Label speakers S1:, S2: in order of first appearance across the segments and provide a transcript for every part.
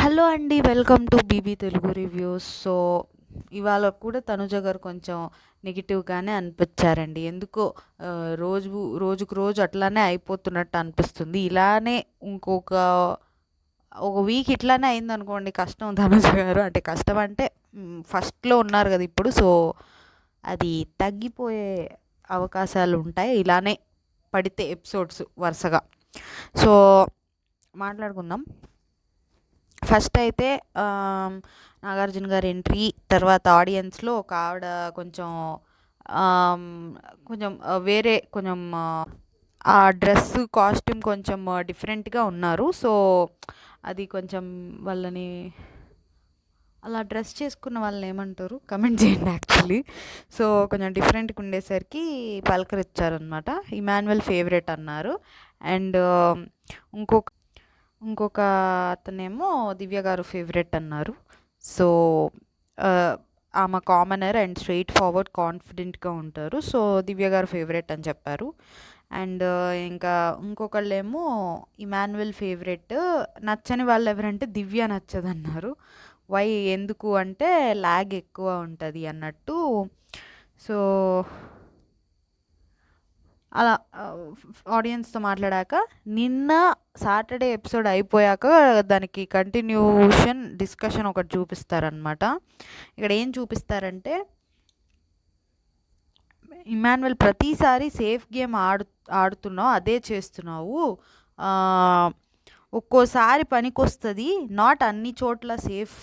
S1: Hello అండి, welcome to BB Telugu reviews. So ఇవాళ కూడా తనుజ గారు కొంచెం నెగిటివ్గానే అనిపించారండి. ఎందుకో రోజుకు రోజు అట్లానే అయిపోతున్నట్టు అనిపిస్తుంది. ఇలానే ఇంకొక వీక్ ఇట్లానే అయిందనుకోండి, కష్టం తనుజ గారు. అంటే కష్టం అంటే ఫస్ట్లో ఉన్నారు కదా ఇప్పుడు, సో అది తగ్గిపోయే అవకాశాలు ఉంటాయి ఇలానే పడితే ఎపిసోడ్స్ వరుసగా. సో మాట్లాడుకుందాం. ఫస్ట్ అయితే నాగార్జున గారి ఎంట్రీ తర్వాత ఆడియన్స్లో ఒక ఆవిడ కొంచెం కొంచెం వేరే కొంచెం ఆ డ్రెస్ కాస్ట్యూమ్ కొంచెం డిఫరెంట్గా ఉన్నారు. సో అది కొంచెం వాళ్ళని అలా డ్రెస్ చేసుకున్న వాళ్ళని ఏమంటారు కమెంట్ చేయండి యాక్చువల్లీ. సో కొంచెం డిఫరెంట్గా ఉండేసరికి పలకరించారనమాట. ఇమాన్యువల్ ఫేవరెట్ అన్నారు. అండ్ ఇంకొక ఇంకొక అతనేమో దివ్య గారు ఫేవరెట్ అన్నారు. సో ఆమె కామనర్ అండ్ స్ట్రెయిట్ ఫార్వర్డ్ కాన్ఫిడెంట్గా ఉంటారు. సో దివ్య గారు ఫేవరెట్ అని చెప్పారు. అండ్ ఇంకా ఇంకొకళ్ళేమో ఇమాన్యువల్ ఫేవరెట్, నచ్చని వాళ్ళు ఎవరంటే దివ్య నచ్చదన్నారు. వై ఎందుకు అంటే ల్యాగ్ ఎక్కువ ఉంటుంది అన్నట్టు. సో అలా ఆడియన్స్తో మాట్లాడాక నిన్న సాటర్డే ఎపిసోడ్ అయిపోయాక దానికి కంటిన్యూషన్ డిస్కషన్ ఒకటి చూపిస్తారనమాట. ఇక్కడ ఏం చూపిస్తారంటే ఇమాన్యువల్ ప్రతిసారి సేఫ్ గేమ్ ఆడుతున్నావు, అదే చేస్తున్నావు, ఒక్కోసారి పనికొస్తుంది, నాట్ అన్ని చోట్ల సేఫ్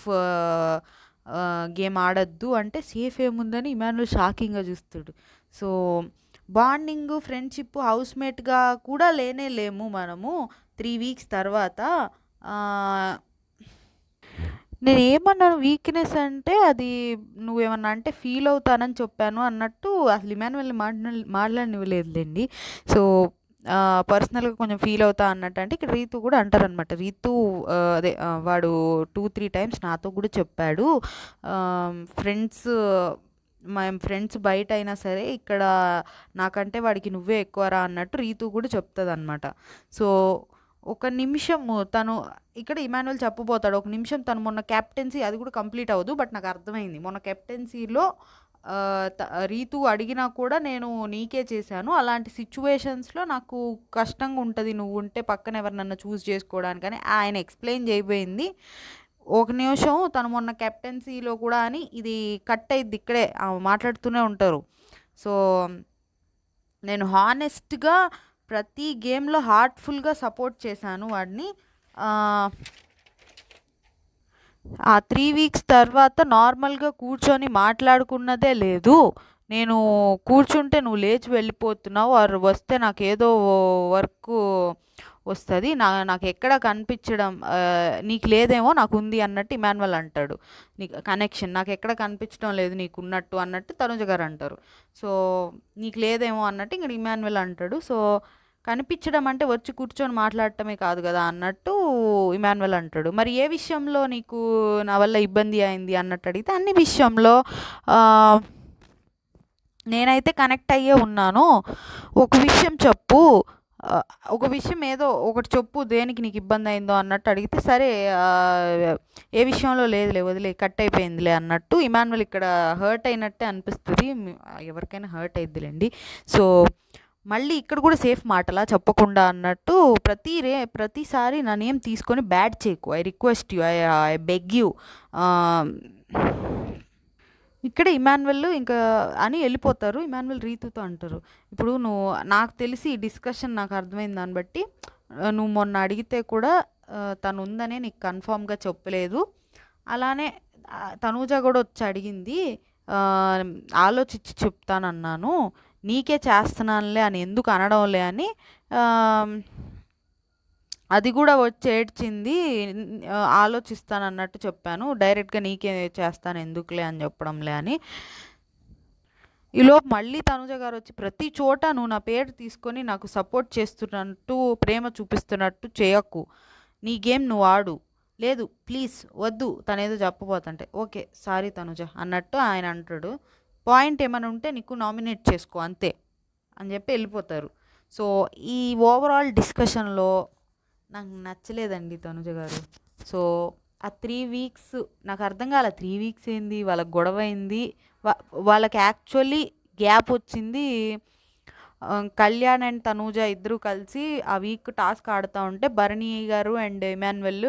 S1: గేమ్ ఆడద్దు అంటే సేఫ్ ఏముందని ఇమాన్యువల్ షాకింగ్గా చూస్తాడు. సో బాండింగ్ ఫ్రెండ్షిప్ హౌస్మేట్గా కూడా లేము మనము 3 వీక్స్ తర్వాత. నేను ఏమన్నాను వీక్నెస్ అంటే అది నువ్వేమన్నా అంటే ఫీల్ అవుతానని చెప్పాను అన్నట్టు. అసలు ఇమాన్యువల్ని మాట్లాడనివ్వలేదులేండి. సో పర్సనల్గా కొంచెం ఫీల్ అవుతా అన్నట్టు. అంటే ఇక్కడ రీతు కూడా అంటారనమాట. రీతు అదే వాడు 2-3 టైమ్స్ నాతో కూడా చెప్పాడు, మేము ఫ్రెండ్స్ బయట అయినా సరే ఇక్కడ నాకంటే వాడికి నువ్వే ఎక్కువరా అన్నట్టు రీతు కూడా చెప్తుంది అనమాట. సో ఒక నిమిషము తను ఇక్కడ ఇమాన్యువల్ చెప్పబోతాడు, ఒక నిమిషం తను మొన్న కెప్టెన్సీ అది కూడా కంప్లీట్ అవ్వదు, బట్ నాకు అర్థమైంది మొన్న కెప్టెన్సీలో రీతు అడిగినా కూడా నేను నీకే చేశాను, అలాంటి సిచ్యువేషన్స్లో నాకు కష్టంగా ఉంటుంది నువ్వు ఉంటే పక్కన ఎవరినన్నా చూస్ చేసుకోవడానికని ఆయన ఎక్స్ప్లెయిన్ చేయబోయింది. ఒక నిమిషం తను మొన్న కెప్టెన్సీలో కూడా అని ఇది కట్ అయ్యిద్ది ఇక్కడే మాట్లాడుతూనే ఉంటారు. సో నేను హానెస్ట్గా ప్రతి గేమ్లో హార్ట్ఫుల్గా సపోర్ట్ చేశాను వాడిని. ఆ 3 వీక్స్ తర్వాత నార్మల్గా కూర్చొని మాట్లాడుకున్నదే లేదు. నేను కూర్చుంటే నువ్వు లేచి వెళ్ళిపోతున్నావు, ఆరు వస్తే నాకేదో వర్క్ వస్తుంది, నాకు ఎక్కడ కనిపించడం నీకు లేదేమో నాకు ఉంది అన్నట్టు ఇమాన్యువల్ అంటాడు. నీకు కనెక్షన్ నాకు ఎక్కడ కనిపించడం లేదు నీకు ఉన్నట్టు అన్నట్టు తనుజ గారు అంటారు. సో నీకు లేదేమో అన్నట్టు ఇక్కడ ఇమాన్యువల్ అంటాడు. సో కనిపించడం అంటే వచ్చి కూర్చొని మాట్లాడటమే కాదు కదా అన్నట్టు ఇమాన్యువల్ అంటాడు. మరి ఏ విషయంలో నీకు నా వల్ల ఇబ్బంది అయింది అన్నట్టు అడిగితే అన్ని విషయంలో నేనైతే కనెక్ట్ అయ్యే ఉన్నాను, ఒక విషయం చెప్పు, ఒక విషయం ఏదో ఒకటి చెప్పు దేనికి నీకు ఇబ్బంది అయిందో అన్నట్టు అడిగితే సరే ఏ విషయంలో లేదులే వదిలే కట్ అయిపోయిందిలే అన్నట్టు ఇమాన్యువల్ ఇక్కడ హర్ట్ అయినట్టే అనిపిస్తుంది. ఎవరికైనా హర్ట్ అయిద్దిలేండి. సో మళ్ళీ ఇక్కడ కూడా సేఫ్ మాటలా చెప్పకుండా అన్నట్టు ప్రతిసారి నా నేమ్ తీసుకొని బ్యాడ్ చేయకు, I request you, I beg you. ఇక్కడ ఇమాన్యువల్ ఇంకా అని వెళ్ళిపోతారు. ఇమాన్యువల్ రీతుతో అంటారు, ఇప్పుడు నువ్వు నాకు తెలిసి ఈ డిస్కషన్ నాకు అర్థమైంది దాన్ని బట్టి నువ్వు మొన్న అడిగితే కూడా తను ఉందనే నీకు కన్ఫామ్గా చెప్పలేదు, అలానే తనూజ కూడా వచ్చి అడిగింది, ఆలోచించి చెప్తానన్నాను, నీకే చేస్తున్నానులే అని ఎందుకు అనడంలే అని అది కూడా వచ్చి ఏడ్చింది, ఆలోచిస్తానన్నట్టు చెప్పాను, డైరెక్ట్గా నీకే చేస్తాను ఎందుకులే అని చెప్పడంలే అని. ఈలోపు మళ్ళీ తనుజ గారు వచ్చి ప్రతి చోట నువ్వు నా పేరు తీసుకొని నాకు సపోర్ట్ చేస్తున్నట్టు ప్రేమ చూపిస్తున్నట్టు చేయకు, నీ గేమ్ నువ్వు ఆడు, లేదు ప్లీజ్ వద్దు తనేదో చెప్పబోతుంటే ఓకే సారీ తనుజ అన్నట్టు ఆయన అంటాడు. పాయింట్ ఏమైనా ఉంటే నీకు నామినేట్ చేసుకో అంతే అని చెప్పి వెళ్ళిపోతారు. సో ఈ ఓవరాల్ డిస్కషన్లో నాకు నచ్చలేదండి తనుజ గారు. సో ఆ 3 వీక్స్ నాకు అర్థం కాలే. 3 వీక్స్ ఏంది? వాళ్ళకి గొడవ అయింది. వా వాళ్ళకి యాక్చువల్లీ గ్యాప్ వచ్చింది. కళ్యాణ్ అండ్ తనూజ ఇద్దరు కలిసి ఆ వీక్ టాస్క్ ఆడుతూ ఉంటే భరణి గారు అండ్ ఇమాన్యువల్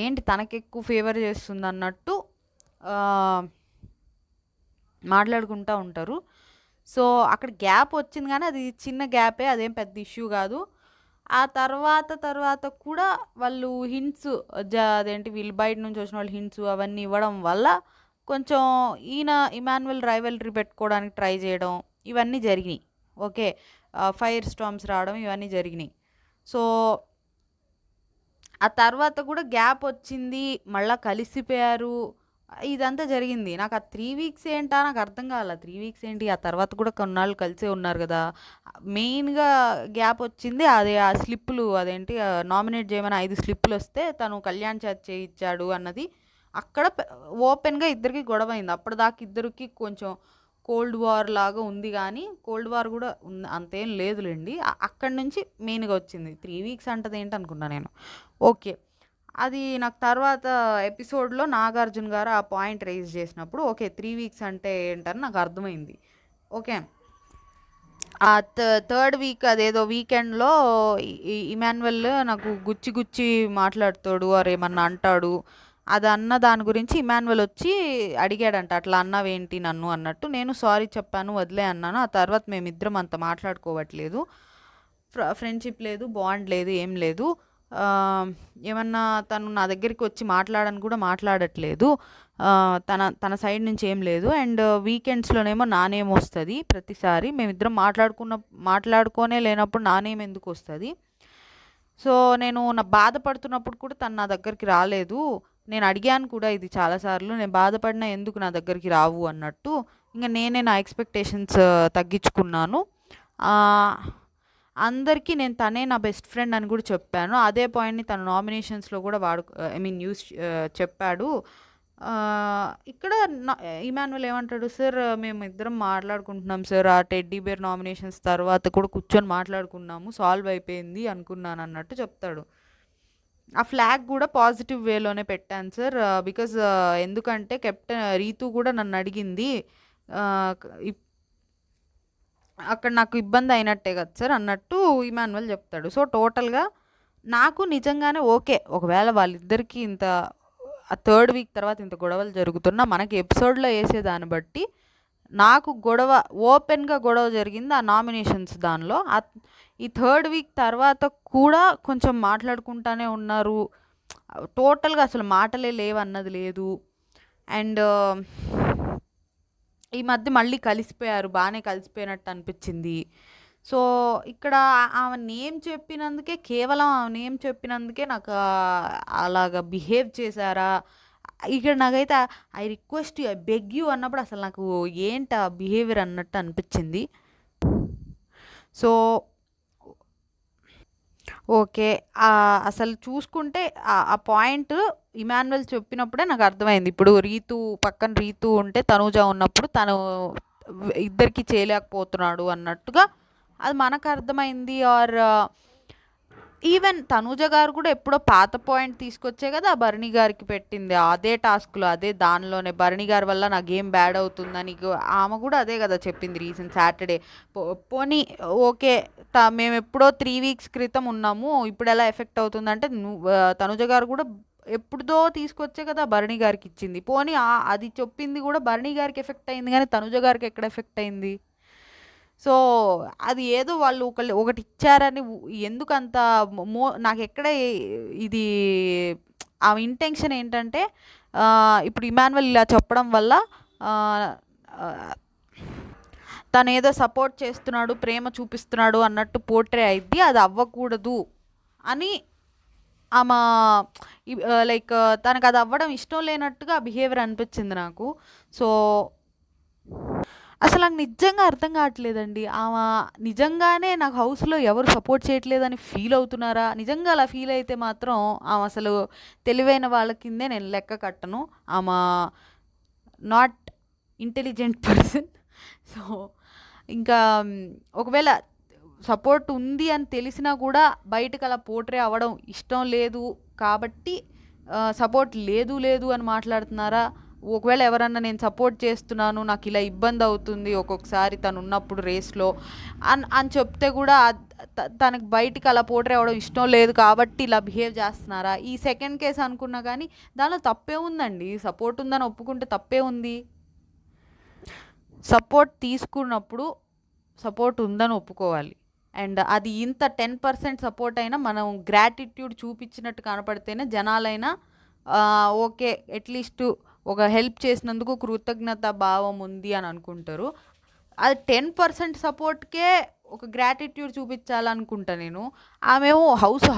S1: ఏంటి తనకెక్కువ ఫేవర్ చేస్తుంది అన్నట్టు మాట్లాడుకుంటూ ఉంటారు. సో అక్కడ గ్యాప్ వచ్చింది కానీ అది చిన్న గ్యాపే, అదేం పెద్ద ఇష్యూ కాదు. ఆ తర్వాత కూడా వాళ్ళు హింట్స్ అదేంటి వీళ్ళు బయట నుంచి వచ్చిన వాళ్ళు హింట్స్ అవన్నీ ఇవ్వడం వల్ల కొంచెం ఈయన ఇమాన్యువల్ రైవల్రీ పెట్టుకోవడానికి ట్రై చేయడం ఇవన్నీ జరిగినాయి. ఓకే, ఫైర్ స్టార్మ్స్ రావడం ఇవన్నీ జరిగినాయి. సో ఆ తర్వాత కూడా గ్యాప్ వచ్చింది, మళ్ళీ కలిసిపోయారు, ఇదంతా జరిగింది. నాకు ఆ 3 వీక్స్ ఏంటా నాకు అర్థం కాల. 3 వీక్స్ ఏంటి, ఆ తర్వాత కూడా కొన్నాళ్ళు కలిసే ఉన్నారు కదా. మెయిన్గా గ్యాప్ వచ్చింది అదే ఆ స్లిప్పులు, అదేంటి నామినేట్ చేయమని 5 స్లిప్పులు వస్తే తను కళ్యాణ్ చేత చేయించాడు అన్నది అక్కడ ఓపెన్గా ఇద్దరికి గొడవ అయింది. అప్పటిదాకా ఇద్దరికి కొంచెం కోల్డ్ వార్ లాగా ఉంది కానీ కోల్డ్ వార్ కూడా అంతేం లేదులేండి. అక్కడి నుంచి మెయిన్గా వచ్చింది. 3 వీక్స్ అంటది ఏంటి అనుకున్నా నేను. ఓకే, అది నాకు తర్వాత ఎపిసోడ్లో నాగార్జున గారు ఆ పాయింట్ రైజ్ చేసినప్పుడు ఓకే 3 వీక్స్ అంటే ఏంటని నాకు అర్థమైంది. ఓకే, ఆ థర్డ్ వీక్ అదేదో వీకెండ్లో ఇమాన్యువల్ నాకు గుచ్చి గుచ్చి మాట్లాడుతాడు, అరేమన్నా అంటాడు. అది అన్న దాని గురించి ఇమాన్యువల్ వచ్చి అడిగాడంట, అట్లా అన్నావేంటి నన్ను అన్నట్టు. నేను సారీ చెప్పాను, వదిలే అన్నాను. ఆ తర్వాత మేమిద్దరం అంత మాట్లాడుకోవట్లేదు, ఫ్రెండ్షిప్ లేదు, బాండ్ లేదు, ఏం లేదు. ఏమన్నా తను నా దగ్గరికి వచ్చి మాట్లాడని కూడా మాట్లాడట్లేదు. తన సైడ్ నుంచి ఏం లేదు. అండ్ వీకెండ్స్లోనేమో నా నేమ్ వస్తుంది ప్రతిసారి. మేమిద్దరం మాట్లాడుకోనే లేనప్పుడు నా నేమ్ ఎందుకు వస్తుంది? సో నేను నా బాధపడుతున్నప్పుడు కూడా తను నా దగ్గరికి రాలేదు. నేను అడిగాను కూడా ఇది చాలాసార్లు, నేను బాధపడినా ఎందుకు నా దగ్గరికి రావు అన్నట్టు. ఇంకా నేనే నా ఎక్స్పెక్టేషన్స్ తగ్గించుకున్నాను. అందరికీ నేను తనే నా బెస్ట్ ఫ్రెండ్ అని కూడా చెప్పాను. అదే పాయింట్ని తన నామినేషన్స్లో కూడా యూస్ చెప్పాడు. ఇక్కడ ఇమాన్యువల్ ఏమంటాడు, సార్ మేము ఇద్దరం మాట్లాడుకుంటున్నాం సార్, ఆ టెడ్డీ బేర్ నామినేషన్స్ తర్వాత కూడా కూర్చొని మాట్లాడుకున్నాము, సాల్వ్ అయిపోయింది అనుకున్నాను అన్నట్టు చెప్తాడు. ఆ ఫ్లాగ్ కూడా పాజిటివ్ వేలోనే పెట్టాను సార్, బికాజ్ ఎందుకంటే కెప్టెన్ రీతు కూడా నన్ను అడిగింది, అక్కడ నాకు ఇబ్బంది అయినట్టే కదా సార్ అన్నట్టు ఇమాన్యువల్ చెప్తాడు. సో టోటల్గా నాకు నిజంగానే ఓకే, ఒకవేళ వాళ్ళిద్దరికీ ఇంత ఆ థర్డ్ వీక్ తర్వాత ఇంత గొడవలు జరుగుతున్నా మనకి ఎపిసోడ్లో వేసేదాన్ని బట్టి నాకు ఓపెన్గా గొడవ జరిగింది ఆ నామినేషన్స్ దానిలో. ఈ థర్డ్ వీక్ తర్వాత కూడా కొంచెం మాట్లాడుకుంటానే ఉన్నారు. టోటల్గా అసలు మాటలే లేవన్నది లేదు. అండ్ ఈ మధ్య మళ్ళీ కలిసిపోయారు, బాగానే కలిసిపోయినట్టు అనిపించింది. సో ఇక్కడ ఆమె నేమ్ చెప్పినందుకే, కేవలం ఆమె నేమ్ చెప్పినందుకే నాకు అలాగా బిహేవ్ చేశారా? ఇక్కడ నాకైతే I request you, I beg you అన్నప్పుడు అసలు నాకు ఏంటి ఆ బిహేవియర్ అన్నట్టు అనిపించింది. సో ఓకే, అసలు చూసుకుంటే ఆ పాయింట్ ఇమాన్యువల్ చెప్పినప్పుడే నాకు అర్థమైంది. ఇప్పుడు పక్కన రీతు ఉంటే తనూజ ఉన్నప్పుడు తను ఇద్దరికి చేయలేకపోతున్నాడు అన్నట్టుగా అది మనకు అర్థమైంది. ఆర్ ఈవెన్ తనూజ గారు కూడా ఎప్పుడో పాత పాయింట్ తీసుకొచ్చే కదా భరణి గారికి పెట్టింది, అదే టాస్క్లో, అదే దానిలోనే భరణి గారి వల్ల నా గేమ్ బ్యాడ్ అవుతుందని ఆమె కూడా అదే కదా చెప్పింది రీసెంట్ సాటర్డే. పోనీ ఓకే, మేము ఎప్పుడో 3 వీక్స్ క్రితం ఉన్నాము, ఇప్పుడు ఎలా ఎఫెక్ట్ అవుతుందంటే తనూజ గారు కూడా ఎప్పుడుదో తీసుకొచ్చే కదా భరణి గారికి ఇచ్చింది. పోనీ అది చెప్పింది కూడా భరణి గారికి ఎఫెక్ట్ అయింది కానీ తనూజ గారికి ఎక్కడ ఎఫెక్ట్ అయింది? సో అది ఏదో వాళ్ళు ఒకటి ఇచ్చారని ఎందుకంత నాకు ఎక్కడ ఇది ఆ ఇంటెన్షన్ ఏంటంటే ఇప్పుడు ఇమాన్యువల్ ఇలా చెప్పడం వల్ల తను ఏదో సపోర్ట్ చేస్తున్నాడు, ప్రేమ చూపిస్తున్నాడు అన్నట్టు పోర్ట్రే అయింది. అది అవ్వకూడదు అని ఆమె లైక్ తనకు అది అవ్వడం ఇష్టం లేనట్టుగా బిహేవియర్ అనిపించింది నాకు. సో అసలు నాకు నిజంగా అర్థం కావట్లేదండి, ఆమె నిజంగానే నాకు హౌస్లో ఎవరు సపోర్ట్ చేయట్లేదని ఫీల్ అవుతున్నారా? నిజంగా అలా ఫీల్ అయితే మాత్రం ఆమె అసలు తెలివైన వాళ్ళ కిందే నేను లెక్క కట్టను. ఆమె నాట్ ఇంటెలిజెంట్ పర్సన్. సో ఇంకా ఒకవేళ సపోర్ట్ ఉంది అని తెలిసినా కూడా బయటకు అలా పోర్ట్రే అవ్వడం ఇష్టం లేదు కాబట్టి సపోర్ట్ లేదు లేదు అని మాట్లాడుతున్నారా? ఒకవేళ ఎవరన్నా నేను సపోర్ట్ చేస్తున్నాను, నాకు ఇలా ఇబ్బంది అవుతుంది ఒక్కొక్కసారి తను ఉన్నప్పుడు రేస్లో అని చెప్తే కూడా తనకు బయటికి అలా పోట్రే అవ్వడం ఇష్టం లేదు కాబట్టి ఇలా బిహేవ్ చేస్తున్నారా? ఈ సెకండ్ కేసు అనుకున్నా కానీ దానిలో తప్పే ఉందండి. సపోర్ట్ ఉందని ఒప్పుకుంటే తప్పే ఉంది. సపోర్ట్ తీసుకున్నప్పుడు సపోర్ట్ ఉందని ఒప్పుకోవాలి. అండ్ అది ఇంత 10% సపోర్ట్ అయినా మనం గ్రాటిట్యూడ్ చూపించినట్టు కనపడితేనే జనాలైనా ఓకే, అట్లీస్ట్ ఒక హెల్ప్ చేసినందుకు కృతజ్ఞత భావం ఉంది అని అనుకుంటారు. అది 10% సపోర్ట్కే ఒక గ్రాటిట్యూడ్ చూపించాలనుకుంటా నేను. ఆమెమో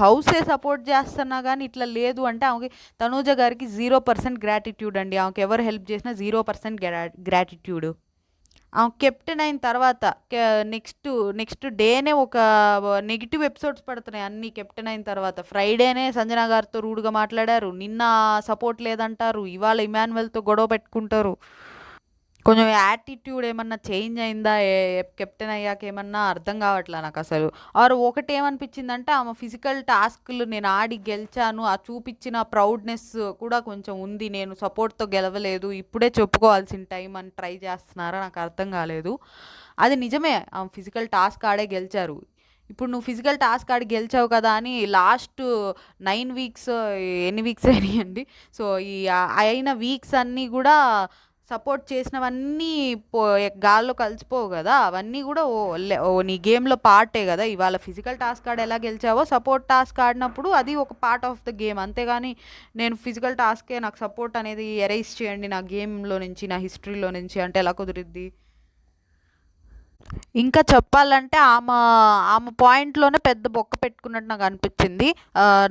S1: హౌసే సపోర్ట్ చేస్తున్నా కానీ ఇట్లా లేదు అంటే ఆమెకి తనూజ గారికి 0% గ్రాటిట్యూడ్ అండి. ఆమెకి ఎవరు హెల్ప్ చేసినా 0% గ్రాటిట్యూడ్. కెప్టెన్ అయిన తర్వాత నెక్స్ట్ డేనే ఒక నెగిటివ్ ఎపిసోడ్స్ పడుతున్నాయి అన్నీ. కెప్టెన్ అయిన తర్వాత ఫ్రైడేనే సంజన గారితో రూడ్గా మాట్లాడారు, నిన్న సపోర్ట్ లేదంటారు, ఇవాళ ఇమాన్యువల్తో గొడవ పెట్టుకుంటారు. కొంచెం యాటిట్యూడ్ ఏమన్నా చేంజ్ అయిందా కెప్టెన్ అయ్యాక? ఏమన్నా అర్థం కావట్లే నాకు అసలు. ఆరు ఒకటి ఏమనిపించిందంటే ఆమె ఫిజికల్ టాస్క్లు నేను ఆడి గెలిచాను ఆ చూపించిన ప్రౌడ్నెస్ కూడా కొంచెం ఉంది. నేను సపోర్ట్తో గెలవలేదు, ఇప్పుడే చెప్పుకోవాల్సిన టైం అని ట్రై చేస్తున్నారా? నాకు అర్థం కాలేదు. అది నిజమే, ఆమె ఫిజికల్ టాస్క్ ఆడే గెలిచారు. ఇప్పుడు నువ్వు ఫిజికల్ టాస్క్ ఆడి గెలిచావు కదా అని లాస్ట్ 9 వీక్స్ ఎన్ని వీక్స్ అయినాయండి, సో ఈ అయిన వీక్స్ అన్నీ కూడా సపోర్ట్ చేసినవన్నీ గాల్లో కలిసిపోవు కదా. అవన్నీ కూడా నీ గేమ్లో పార్టే కదా. ఇవాళ ఫిజికల్ టాస్క్ ఆడి ఎలా గెలిచావో సపోర్ట్ టాస్క్ ఆడినప్పుడు అది ఒక పార్ట్ ఆఫ్ ద గేమ్. అంతేగాని నేను ఫిజికల్ టాస్కే నాకు సపోర్ట్ అనేది ఎరైజ్ చేయండి నా గేమ్లో నుంచి, నా హిస్టరీలో నుంచి అంటే ఎలా కుదిరిద్ది? ఇంకా చెప్పాలంటే ఆమె పాయింట్లోనే పెద్ద బొక్క పెట్టుకున్నట్టు నాకు అనిపించింది.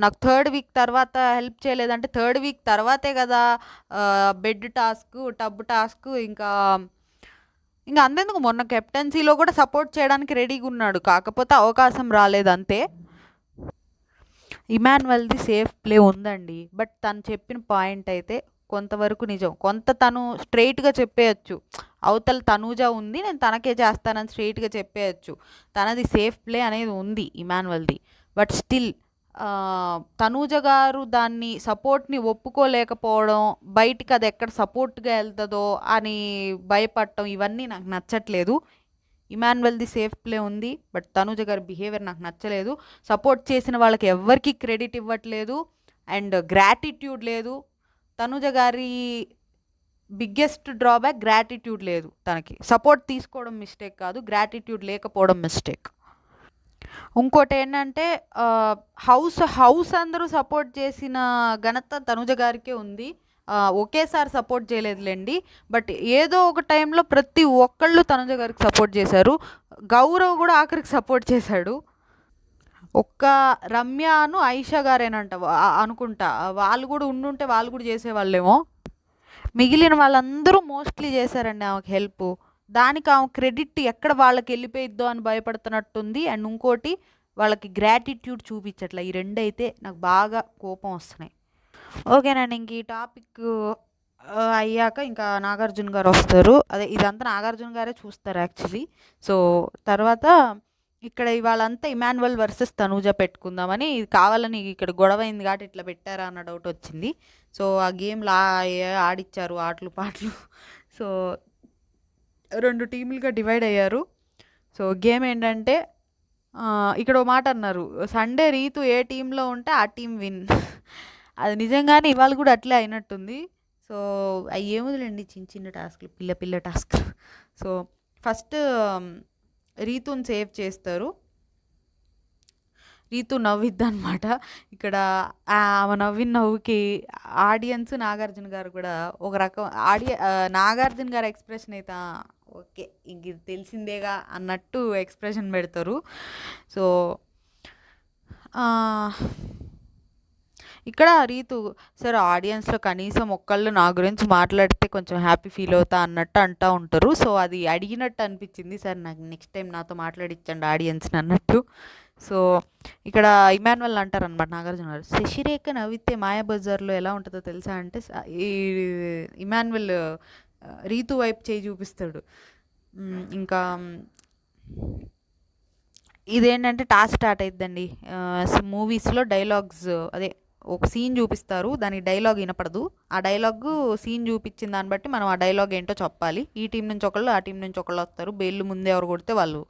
S1: నాకు థర్డ్ వీక్ తర్వాత హెల్ప్ చేయలేదంటే థర్డ్ వీక్ తర్వాతే కదా బెడ్ టాస్క్, టబ్ టాస్క్, ఇంకా అంతెందుకు మొన్న కెప్టెన్సీలో కూడా సపోర్ట్ చేయడానికి రెడీగా ఉన్నాడు, కాకపోతే అవకాశం రాలేదు అంతే. ఇమాన్యువల్ది సేఫ్ ప్లే ఉందండి, బట్ తను చెప్పిన పాయింట్ అయితే కొంతవరకు నిజం. కొంత తను స్ట్రైట్గా చెప్పేయచ్చు, అవతల తనూజ ఉంది నేను తనకే చేస్తానని స్ట్రైట్గా చెప్పేయచ్చు. తనది సేఫ్ ప్లే అనేది ఉంది ఇమాన్యువల్ది. బట్ స్టిల్ తనూజ గారు దాన్ని సపోర్ట్ని ఒప్పుకోలేకపోవడం, బయటికి అది ఎక్కడ సపోర్ట్గా వెళ్తుందో అని భయపడటం, ఇవన్నీ నాకు నచ్చట్లేదు. ఇమాన్యువల్ది సేఫ్ ప్లే ఉంది, బట్ తనూజ గారి బిహేవియర్ నాకు నచ్చలేదు. సపోర్ట్ చేసిన వాళ్ళకి ఎవ్వరికి క్రెడిట్ ఇవ్వట్లేదు అండ్ గ్రాటిట్యూడ్ లేదు. తనూజ గారి బిగ్గెస్ట్ డ్రాబ్యాక్ గ్రాటిట్యూడ్ లేదు. తనకి సపోర్ట్ తీసుకోవడం మిస్టేక్ కాదు, గ్రాటిట్యూడ్ లేకపోవడం మిస్టేక్. ఇంకోటి ఏంటంటే హౌస్ అందరూ సపోర్ట్ చేసిన ఘనత తనూజ గారికే ఉంది. ఒకేసారి సపోర్ట్ చేయలేదులేండి, బట్ ఏదో ఒక టైంలో ప్రతి ఒక్కళ్ళు తనూజ గారికి సపోర్ట్ చేశారు. గౌరవ్ కూడా ఆఖరికి సపోర్ట్ చేశాడు. ఒక్క రమ్యను ఆయిషా గారేనంట అనుకుంటా, వాళ్ళు కూడా ఉండుంటే వాళ్ళు కూడా చేసేవాళ్ళేమో. మిగిలిన వాళ్ళందరూ మోస్ట్లీ చేశారండి ఆమెకు హెల్ప్. దానికి ఆమె క్రెడిట్ ఎక్కడ వాళ్ళకి వెళ్ళిపోయిద్దో అని భయపడుతున్నట్టుంది. అండ్ ఇంకోటి వాళ్ళకి గ్రాటిట్యూడ్ చూపించట్లే. ఈ రెండు అయితే నాకు బాగా కోపం వస్తున్నాయి. ఓకేనండి, ఇంక ఈ టాపిక్ అయ్యాక ఇంకా నాగార్జున గారు వస్తారు. అదే ఇదంతా నాగార్జున గారే చూస్తారు యాక్చువల్లీ. సో తర్వాత ఇక్కడ ఇవాళంతా ఇమాన్యువల్ వర్సెస్ తనూజ పెట్టుకుందామని, కావాలని ఇక్కడ గొడవ అయింది కాబట్టి ఇట్లా పెట్టారా అన్న డౌట్ వచ్చింది. సో ఆ గేమ్లో ఆడిచ్చారు ఆటలు పాటలు. సో 2 టీములుగా డివైడ్ అయ్యారు. సో గేమ్ ఏంటంటే ఇక్కడ ఒక మాట అన్నారు, సండే రీతు ఏ టీంలో ఉంటే ఆ టీం విన్. అది నిజంగానే ఇవాళ కూడా అట్లే అయినట్టుంది. సో అవి ఏముందిలేండి, చిన్న చిన్న టాస్క్లు, పిల్ల టాస్క్లు. సో ఫస్ట్ రీతుని సేవ్ చేస్తారు. రీతు నవ్విద్ది అనమాట. ఇక్కడ ఆమె నవ్విన నవ్వుకి ఆడియన్స్ నాగార్జున గారు కూడా ఒక రకం నాగార్జున గారి ఎక్స్ప్రెషన్ అయితే ఓకే ఇంక ఇది తెలిసిందేగా అన్నట్టు ఎక్స్ప్రెషన్ పెడతారు. సో ఇక్కడ రీతు సార్ ఆడియన్స్లో కనీసం ఒక్కళ్ళు నా గురించి మాట్లాడితే కొంచెం హ్యాపీ ఫీల్ అవుతా అన్నట్టు అంటూ ఉంటారు. సో అది అడిగినట్టు అనిపించింది, సార్ నాకు నెక్స్ట్ టైం నాతో మాట్లాడించండి ఆడియన్స్ని అన్నట్టు. సో ఇక్కడ ఇమాన్యువల్ అంటారనమాట నాగార్జున గారు, శశిరేఖ నవ్వితే మాయాబజార్లో ఎలా ఉంటుందో తెలుసా అంటే ఈ ఇమాన్యువల్ రీతు వైపు చేయి చూపిస్తాడు. ఇంకా ఇదేంటంటే టాస్క్ స్టార్ట్ అయిద్దండి. మూవీస్లో డైలాగ్స్, అదే ఒక సీన్ చూపిస్తారు, దానికి డైలాగ్ వినపడదు. ఆ డైలాగ్ సీన్ చూపించిన దాన్ని బట్టి మనం ఆ డైలాగ్ ఏంటో చెప్పాలి. ఈ టీం నుంచి ఒకళ్ళు, ఆ టీం నుంచి ఒకళ్ళు వస్తారు. బెయిల్ ముందే ఎవరు కొడితే వాళ్ళు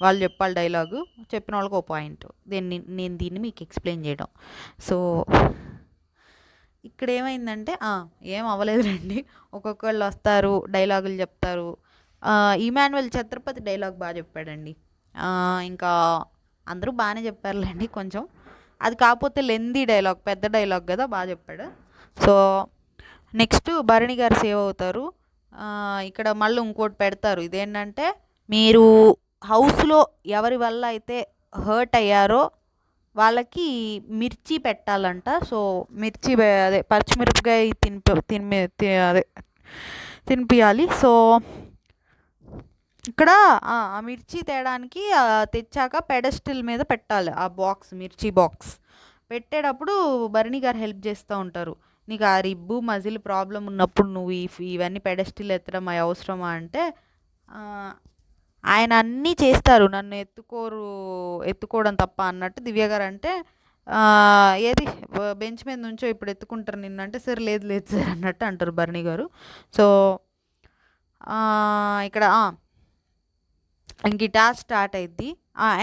S1: వాళ్ళు చెప్పాలి డైలాగు. చెప్పిన వాళ్ళకి ఓ పాయింట్. దీన్ని మీకు ఎక్స్ప్లెయిన్ చేయడం. సో ఇక్కడ ఏమైందంటే ఏం అవ్వలేదులేండి. ఒక్కొక్కళ్ళు వస్తారు, డైలాగులు చెప్తారు. ఇమాన్యుయల్ ఛత్రపతి డైలాగ్ బాగా చెప్పాడండి. ఇంకా అందరూ బాగానే చెప్పారులేండి కొంచెం. అది కాకపోతే లెందీ డైలాగ్, పెద్ద డైలాగ్ కదా, బాగా చెప్పాడు. So next Bharani garu save అవుతారు. ఇక్కడ మళ్ళీ ఇంకోటి పెడతారు. ఇదేంటంటే, మీరు హౌస్లో ఎవరి వల్ల అయితే హర్ట్ అయ్యారో వాళ్ళకి మిర్చి పెట్టాలంట. సో మిర్చి అదే పచ్చిమిరపకాయ అదే తినిపియాలి. సో ఇక్కడ ఆ మిర్చి తేడానికి తెచ్చాక పెడస్టిల్ మీద పెట్టాలి ఆ బాక్స్, మిర్చి బాక్స్. పెట్టేటప్పుడు భరణి గారు హెల్ప్ చేస్తూ ఉంటారు. నీకు ఆ రిబ్బు మజిల్ ప్రాబ్లం ఉన్నప్పుడు నువ్వు ఇవన్నీ పెడస్టిల్ ఎత్తడం అవసరమా అంటే, ఆయన అన్నీ చేస్తారు, నన్ను ఎత్తుకోవడం తప్ప అన్నట్టు దివ్య గారు అంటే, ఏది బెంచ్ మీద నుంచో ఇప్పుడు ఎత్తుకుంటారు నిన్నంటే, సరే లేదు లేదు సార్ అన్నట్టు అంటారు భరణి గారు. సో ఇక్కడ ఇంక ఈ టాస్క్ స్టార్ట్ అయింది.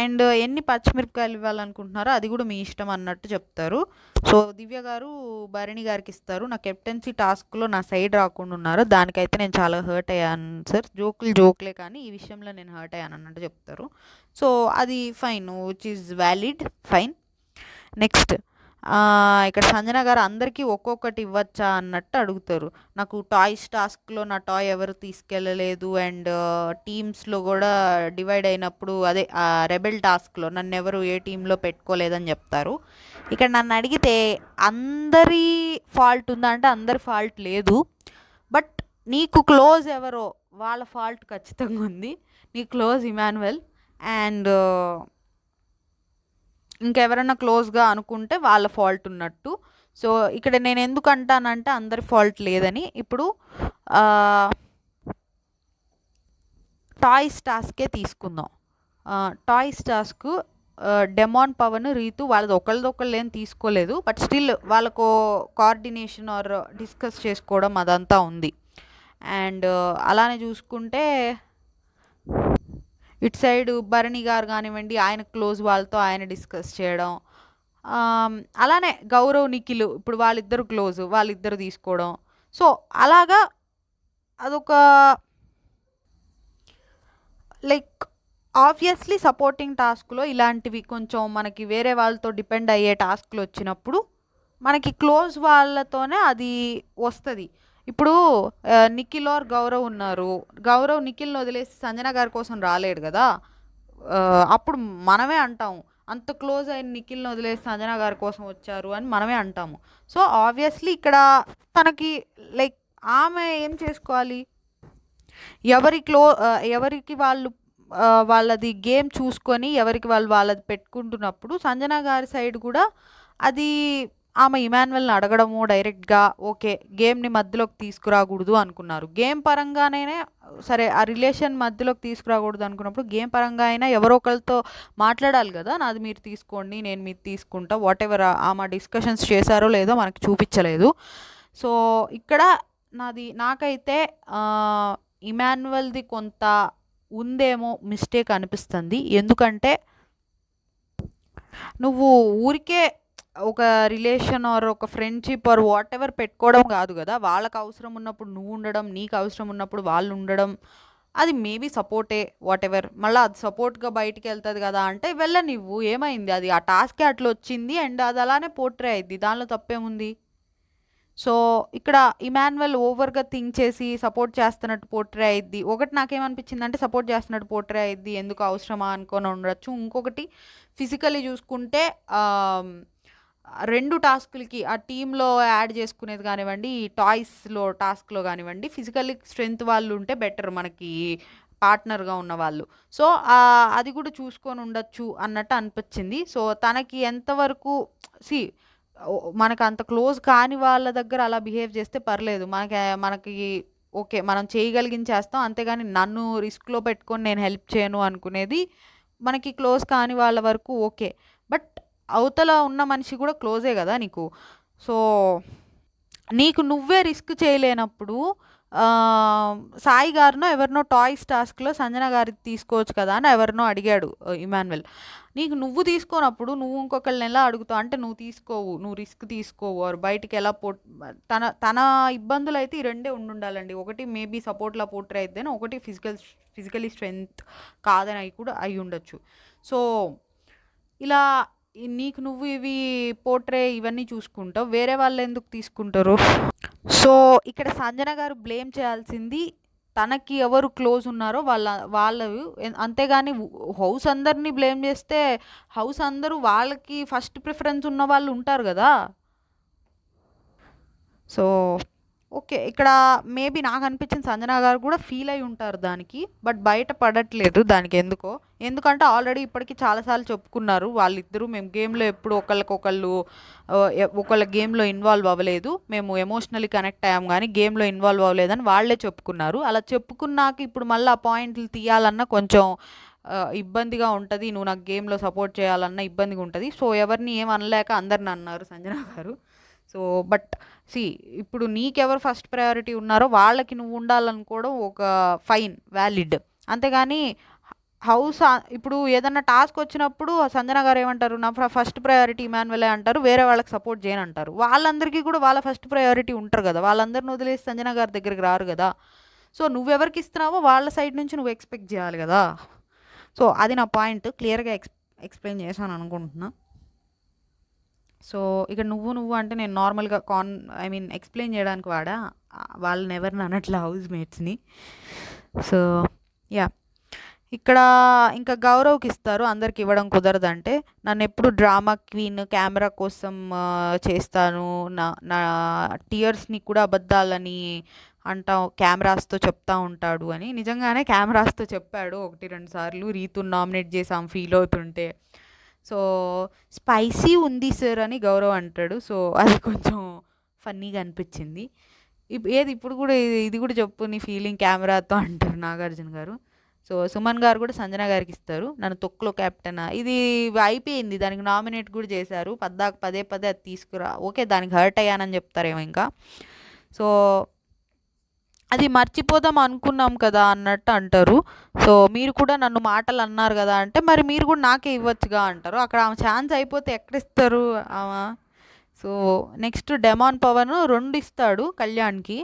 S1: అండ్ ఎన్ని పచ్చిమిరపకాయలు ఇవ్వాలనుకుంటున్నారో అది కూడా మీ ఇష్టం అన్నట్టు చెప్తారు. సో దివ్య గారు భరణి గారికి ఇస్తారు. నా కెప్టెన్సీ టాస్క్లో నా సైడ్ రాకుండా ఉన్నారు, దానికైతే నేను చాలా హర్ట్ అయ్యాను సార్. జోక్లే కానీ ఈ విషయంలో నేను హర్ట్ అయ్యాను అన్నట్టు చెప్తారు. సో అది fine, which is valid, fine. Next ఇక్కడ సంజన గారు అందరికీ ఒక్కొక్కటి ఇవ్వచ్చా అన్నట్టు అడుగుతారు. నాకు టాయ్స్ టాస్క్లో నా టాయ్ ఎవరు తీసుకెళ్ళలేదు, అండ్ టీమ్స్లో కూడా డివైడ్ అయినప్పుడు అదే రెబెల్ టాస్క్లో నన్ను ఎవరు ఏ టీంలో పెట్టుకోలేదని చెప్తారు. ఇక్కడ నన్ను అడిగితే అందరి ఫాల్ట్ ఉందా అంటే అందరి ఫాల్ట్ లేదు. బట్ నీకు క్లోజ్ ఎవరో వాళ్ళ ఫాల్ట్ ఖచ్చితంగా ఉంది. నీ క్లోజ్ ఇమాన్యుయల్, అండ్ ఇంకెవరైనా క్లోజ్గా అనుకుంటే వాళ్ళ ఫాల్ట్ ఉన్నట్టు. సో ఇక్కడ నేను ఎందుకు అంటానంటే అందరి ఫాల్ట్ లేదని. ఇప్పుడు టాయ్స్ టాస్కే తీసుకుందాం. Toys task Demon, Pavan, Rithu వాళ్ళది ఒకళ్ళది ఏం తీసుకోలేదు. బట్ స్టిల్ వాళ్ళకు కోఆర్డినేషన్ ఆర్ డిస్కస్ చేసుకోవడం అదంతా ఉంది. అండ్ అలానే చూసుకుంటే ఇటు సైడ్ భరణి గారు కానివ్వండి, ఆయన క్లోజ్ వాళ్ళతో ఆయన డిస్కస్ చేయడం. అలానే గౌరవ్, నిఖిల్ ఇప్పుడు వాళ్ళిద్దరు క్లోజ్, వాళ్ళిద్దరు తీసుకోవడం. సో అలాగా అదొక లైక్ ఆబ్వియస్లీ సపోర్టింగ్ టాస్క్లో ఇలాంటివి కొంచెం మనకి వేరే వాళ్ళతో డిపెండ్ అయ్యే టాస్క్లు వచ్చినప్పుడు మనకి క్లోజ్ వాళ్ళతోనే అది వస్తుంది. ఇప్పుడు నిఖిల్ ఆర్ గౌరవ్ ఉన్నారు, గౌరవ్ నిఖిల్ని వదిలేసి సంజన గారి కోసం రాలేడు కదా. అప్పుడు మనమే అంటాము, అంత క్లోజ్ అయిన నిఖిల్ని వదిలేసి సంజన గారి కోసం వచ్చారు అని మనమే అంటాము. సో ఆబ్వియస్లీ ఇక్కడ తనకి లైక్ ఆమె ఏం చేసుకోవాలి, ఎవరికి వాళ్ళు వాళ్ళది గేమ్ చూసుకొని ఎవరికి వాళ్ళది పెట్టుకుంటున్నప్పుడు సంజన గారి సైడ్ కూడా అది ఆమె ఇమాన్యుయల్ని అడగడము డైరెక్ట్గా, ఓకే గేమ్ని మధ్యలోకి తీసుకురాకూడదు అనుకున్నారు. గేమ్ పరంగానే సరే, ఆ రిలేషన్ మధ్యలోకి తీసుకురాకూడదు అనుకున్నప్పుడు గేమ్ పరంగా అయినా ఎవరో ఒకరితో మాట్లాడాలి కదా. నాది మీరు తీసుకోండి, నేను మీది తీసుకుంటా, వాట్ ఎవర్ ఆమె డిస్కషన్స్ చేశారో లేదో మనకి చూపించలేదు. సో ఇక్కడ నాకైతే ఇమాన్యుయల్ది కొంత ఉందేమో మిస్టేక్ అనిపిస్తుంది. ఎందుకంటే నువ్వు ఊరికే ఒక రిలేషన్ ఆర్ ఒక ఫ్రెండ్షిప్ ఆర్ వాట్ ఎవర్ పెట్టుకోవడం కాదు కదా. వాళ్ళకి అవసరం ఉన్నప్పుడు నువ్వు ఉండడం, నీకు అవసరం ఉన్నప్పుడు వాళ్ళు ఉండడం, అది మేబీ సపోర్టే, వాట్ ఎవర్. మళ్ళీ అది సపోర్ట్గా బయటికి వెళ్తుంది కదా అంటే వెళ్ళనివ్వు, ఏమైంది, అది ఆ టాస్కే అట్లా వచ్చింది అండ్ అది అలానే పోర్ట్రే అయింది, దానిలో తప్పేముంది. సో ఇక్కడ ఇమాన్యుయల్ ఓవర్గా థింక్ చేసి సపోర్ట్ చేస్తున్నట్టు పోర్ట్రే అయింది. ఒకటి నాకేమనిపించింది అంటే సపోర్ట్ చేస్తున్నట్టు పోర్ట్రే అయింది, ఎందుకు అవసరమా అనుకొని ఉండొచ్చు. ఇంకొకటి ఫిజికలీ చూసుకుంటే 2 టాస్కులకి ఆ టీంలో యాడ్ చేసుకునేది కానివ్వండి, టాయ్స్లో టాస్క్లో కానివ్వండి, ఫిజికల్లీ స్ట్రెంగ్త్ వాళ్ళు ఉంటే బెటర్ మనకి పార్ట్నర్గా ఉన్న వాళ్ళు. సో అది కూడా చూసుకొని ఉండొచ్చు అన్నట్టు అనిపించింది. సో తనకి ఎంతవరకు మనకు అంత క్లోజ్ కాని వాళ్ళ దగ్గర అలా బిహేవ్ చేస్తే పర్లేదు, మనకి ఓకే మనం చేయగలిగింది చేస్తాం, అంతేగాని నన్ను రిస్క్లో పెట్టుకొని నేను హెల్ప్ చేయను అనుకునేది మనకి క్లోజ్ కాని వాళ్ళ వరకు ఓకే. బట్ అవతల ఉన్న మనిషి కూడా క్లోజే కదా నీకు. సో నీకు నువ్వే రిస్క్ చేయలేనప్పుడు సాయి గారినో ఎవరినో టాయ్స్ టాస్క్లో సంజన గారికి తీసుకోవచ్చు కదా అని ఎవరినో అడిగాడు ఇమాన్యువల్. నీకు నువ్వు తీసుకోనప్పుడు నువ్వు ఇంకొకళ్ళని ఎలా అడుగుతావు? అంటే నువ్వు తీసుకోవు, నువ్వు రిస్క్ తీసుకోవు, ఆర్ బయటికి ఎలా తన తన ఇబ్బందులు అయితే ఈ రెండే ఉండాలండి. ఒకటి మేబీ సపోర్ట్లా పోర్ట్రే అయితేనే, ఒకటి ఫిజికలీ స్ట్రెంగ్త్ కాదని అవి కూడా అయి ఉండొచ్చు. సో ఇలా నీకు నువ్వు ఇవి పోర్ట్రే ఇవన్నీ చూసుకుంటావు, వేరే వాళ్ళు ఎందుకు తీసుకుంటారు? సో ఇక్కడ సంజన గారు బ్లేమ్ చేయాల్సింది తనకి ఎవరు క్లోజ్ ఉన్నారో వాళ్ళు. అంతేగాని హౌస్ అందరినీ బ్లేమ్ చేస్తే హౌస్ అందరూ వాళ్ళకి ఫస్ట్ ప్రిఫరెన్స్ ఉన్న వాళ్ళు ఉంటారు కదా. సో ఓకే, ఇక్కడ మేబీ నాకు అనిపించింది సంజన గారు కూడా ఫీల్ అయి ఉంటారు దానికి, బట్ బయట పడట్లేదు దానికి ఎందుకంటే ఆల్రెడీ ఇప్పటికీ చాలాసార్లు చెప్పుకున్నారు వాళ్ళిద్దరూ, మేము గేమ్లో ఎప్పుడు ఒకళ్ళ గేమ్లో ఇన్వాల్వ్ అవ్వలేదు, మేము ఎమోషనలీ కనెక్ట్ అయ్యాం కానీ గేమ్లో ఇన్వాల్వ్ అవ్వలేదని వాళ్ళే చెప్పుకున్నారు. అలా చెప్పుకున్నాక ఇప్పుడు మళ్ళీ ఆ పాయింట్లు తీయాలన్నా కొంచెం ఇబ్బందిగా ఉంటుంది, నువ్వు నాకు గేమ్లో సపోర్ట్ చేయాలన్నా ఇబ్బందిగా ఉంటుంది. సో ఎవరిని ఏమనలేక అందరిని అన్నారు సంజన గారు. సో బట్ ఇప్పుడు నీకెవరు ఫస్ట్ ప్రయారిటీ ఉన్నారో వాళ్ళకి నువ్వు ఉండాలనుకోవడం ఒక ఫైన్, వ్యాలిడ్. అంతేగాని హౌస్ ఇప్పుడు ఏదన్నా టాస్క్ వచ్చినప్పుడు సంజన గారు ఏమంటారు, నా ఫస్ట్ ప్రయారిటీ ఇమాన్యువలే అంటారు, వేరే వాళ్ళకి సపోర్ట్ చేయని అంటారు. వాళ్ళందరికీ కూడా వాళ్ళ ఫస్ట్ ప్రయారిటీ ఉంటారు కదా, వాళ్ళందరిని వదిలేసి సంజన గారి దగ్గరికి రారు కదా. సో నువ్వెవరికి ఇస్తున్నావో వాళ్ళ సైడ్ నుంచి నువ్వు ఎక్స్పెక్ట్ చేయాలి కదా. సో అది నా పాయింట్, క్లియర్గా ఎక్స్ప్లెయిన్ చేశాను అనుకుంటున్నా. సో ఇక నువ్వు అంటే నేను నార్మల్గా ఎక్స్ప్లెయిన్ చేయడానికి వాళ్ళని ఎవరిని అనట్లా, హౌస్ మేట్స్ని. సో యా, ఇక్కడ ఇంకా గౌరవ్కి ఇస్తారు, అందరికి ఇవ్వడం కుదరదంటే నన్ను ఎప్పుడు డ్రామా క్వీన్, కెమెరా కోసం చేస్తాను, నా టీయర్స్ని కూడా అబద్ధాలని కెమెరాస్తో చెప్తా ఉంటాడు అని. నిజంగానే కెమెరాస్తో చెప్పాడు 1-2 సార్లు, రీతుని నామినేట్ చేసాం ఫీల్ అవుతుంటే. సో స్పైసీ ఉంది సార్ అని గౌరవ్ అంటాడు. సో అది కొంచెం ఫన్నీగా అనిపించింది. ఇప్పుడు కూడా ఇది కూడా చెప్పు నీ ఫీలింగ్ కెమెరాతో అంటారు నాగార్జున గారు. సో సుమన్ గారు కూడా సంజన గారికి ఇస్తారు, నన్ను తొక్కులో కెప్టెన్, ఇది అయిపోయింది, దానికి నామినేట్ కూడా చేశారు, పదే అది తీసుకురా, ఓకే దానికి హర్ట్ అయ్యానని చెప్తారేమో ఇంకా. సో అది మర్చిపోదాం అనుకున్నాం కదా అన్నట్టు అంటారు. సో మీరు కూడా నన్ను మాటలు అన్నారు కదా అంటే మరి మీరు కూడా నాకే ఇవ్వచ్చుగా అంటారు. అక్కడ ఆమె ఛాన్స్ అయిపోతే ఎక్కడిస్తారు ఆమె. సో నెక్స్ట్ డెమాన్ పవన్ 2 ఇస్తాడు కళ్యాణ్కి.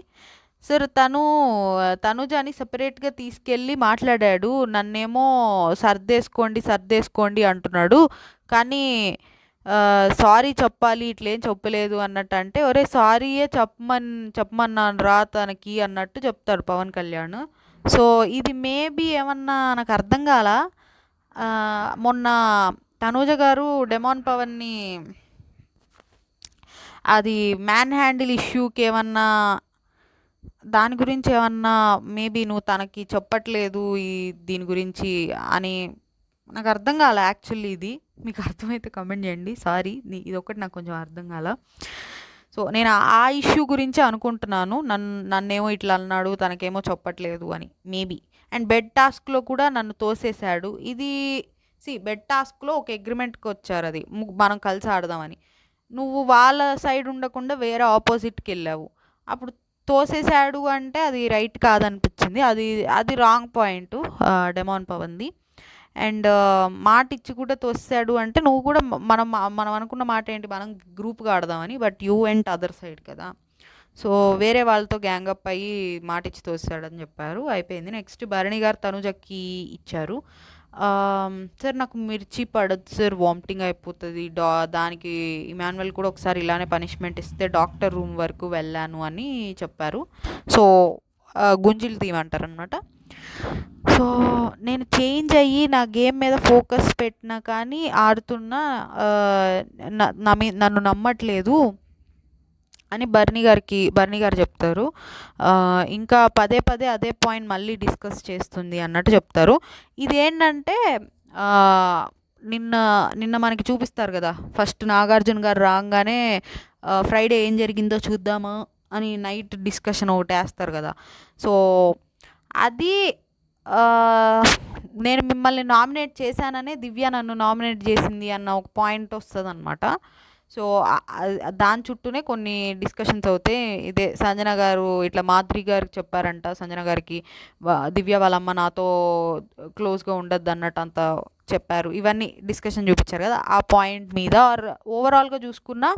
S1: సార్ తనుజని సపరేట్గా తీసుకెళ్ళి మాట్లాడాడు, నన్నేమో సర్దేసుకోండి అంటున్నాడు, కానీ సారీ చెప్పాలి ఇట్లేం చెప్పలేదు అన్నట్టు అంటే, ఒరే సారీయే చెప్పమన్నాను రా తనకి అన్నట్టు చెప్తాడు పవన్ కళ్యాణ్. సో ఇది మేబీ ఏమన్నా నాకు అర్థం కాల, మొన్న తనూజ గారు డెమాన్ పవన్ని అది మ్యాన్ హ్యాండిల్ ఇష్యూకి ఏమన్నా దాని గురించి ఏమన్నా మేబీ నువ్వు తనకి చెప్పట్లేదు దీని గురించి అని నాకు అర్థం కాల. యాక్చువల్లీ ఇది మీకు అర్థమైతే కమెంట్ చేయండి, సారీ ఇది ఒకటి నాకు కొంచెం అర్థం కాల. సో నేను ఆ ఇష్యూ గురించి అనుకుంటున్నాను, నన్నేమో ఇట్లా అన్నాడు తనకేమో చెప్పట్లేదు అని మేబీ. అండ్ బెడ్ టాస్క్లో కూడా నన్ను తోసేశాడు, ఇది బెడ్ టాస్క్లో ఒక అగ్రిమెంట్కి వచ్చారు, అది మనం కలిసి ఆడదామని, నువ్వు వాళ్ళ సైడ్ ఉండకుండా వేరే ఆపోజిట్కి వెళ్ళావు, అప్పుడు తోసేశాడు అంటే అది రైట్ కాదనిపించింది, అది రాంగ్ పాయింట్ డెమాన్ పవన్ది. అండ్ మాట ఇచ్చి కూడా తోసాడు అంటే నువ్వు కూడా మనం అనుకున్న మాట ఏంటి, మనం గ్రూప్గా ఆడదామని, but you went other side కదా. సో వేరే వాళ్ళతో గ్యాంగప్ అయ్యి మాట ఇచ్చి తోసాడని చెప్పారు, అయిపోయింది. నెక్స్ట్ భరణి గారు తనుజకి ఇచ్చారు, సార్ నాకు మిర్చి పడదు సార్, వామిటింగ్ అయిపోతుంది, దానికి ఇమాన్యువల్ కూడా ఒకసారి ఇలానే పనిష్మెంట్ ఇస్తే డాక్టర్ రూమ్ వరకు వెళ్ళాను అని చెప్పారు. సో గుంజిలు తీయమంటారనమాట. సో నేను చేంజ్ అయ్యి నా గేమ్ మీద ఫోకస్ పెట్టినా కానీ ఆడుతున్నా నన్ను నమ్మట్లేదు అని బర్నీ గారు చెప్తారు. ఇంకా పదే అదే పాయింట్ మళ్ళీ డిస్కస్ చేస్తుంది అన్నట్టు చెప్తారు. ఇదేంటంటే నిన్న మనకి చూపిస్తారు కదా, ఫస్ట్ నాగార్జున గారు రాగానే ఫ్రైడే ఏం జరిగిందో చూద్దామా అని నైట్ డిస్కషన్ ఒకటి వేస్తారు కదా. సో అది నేను మిమ్మల్ని నామినేట్ చేశాననే దివ్య నన్ను నామినేట్ చేసింది అన్న ఒక పాయింట్ వస్తుందన్నమాట. సో దాని చుట్టూనే కొన్ని డిస్కషన్స్ అవుతాయి. ఇదే సంజన గారు ఇట్లా మాధురి గారికి చెప్పారంట, సంజన గారికి దివ్య వాళ్ళమ్మ నాతో క్లోజ్గా ఉండద్దు అన్నట్టు అంత చెప్పారు. ఇవన్నీ డిస్కషన్ చూపించారు కదా, ఆ పాయింట్ మీద. ఆర్ ఓవరాల్గా చూసుకున్నా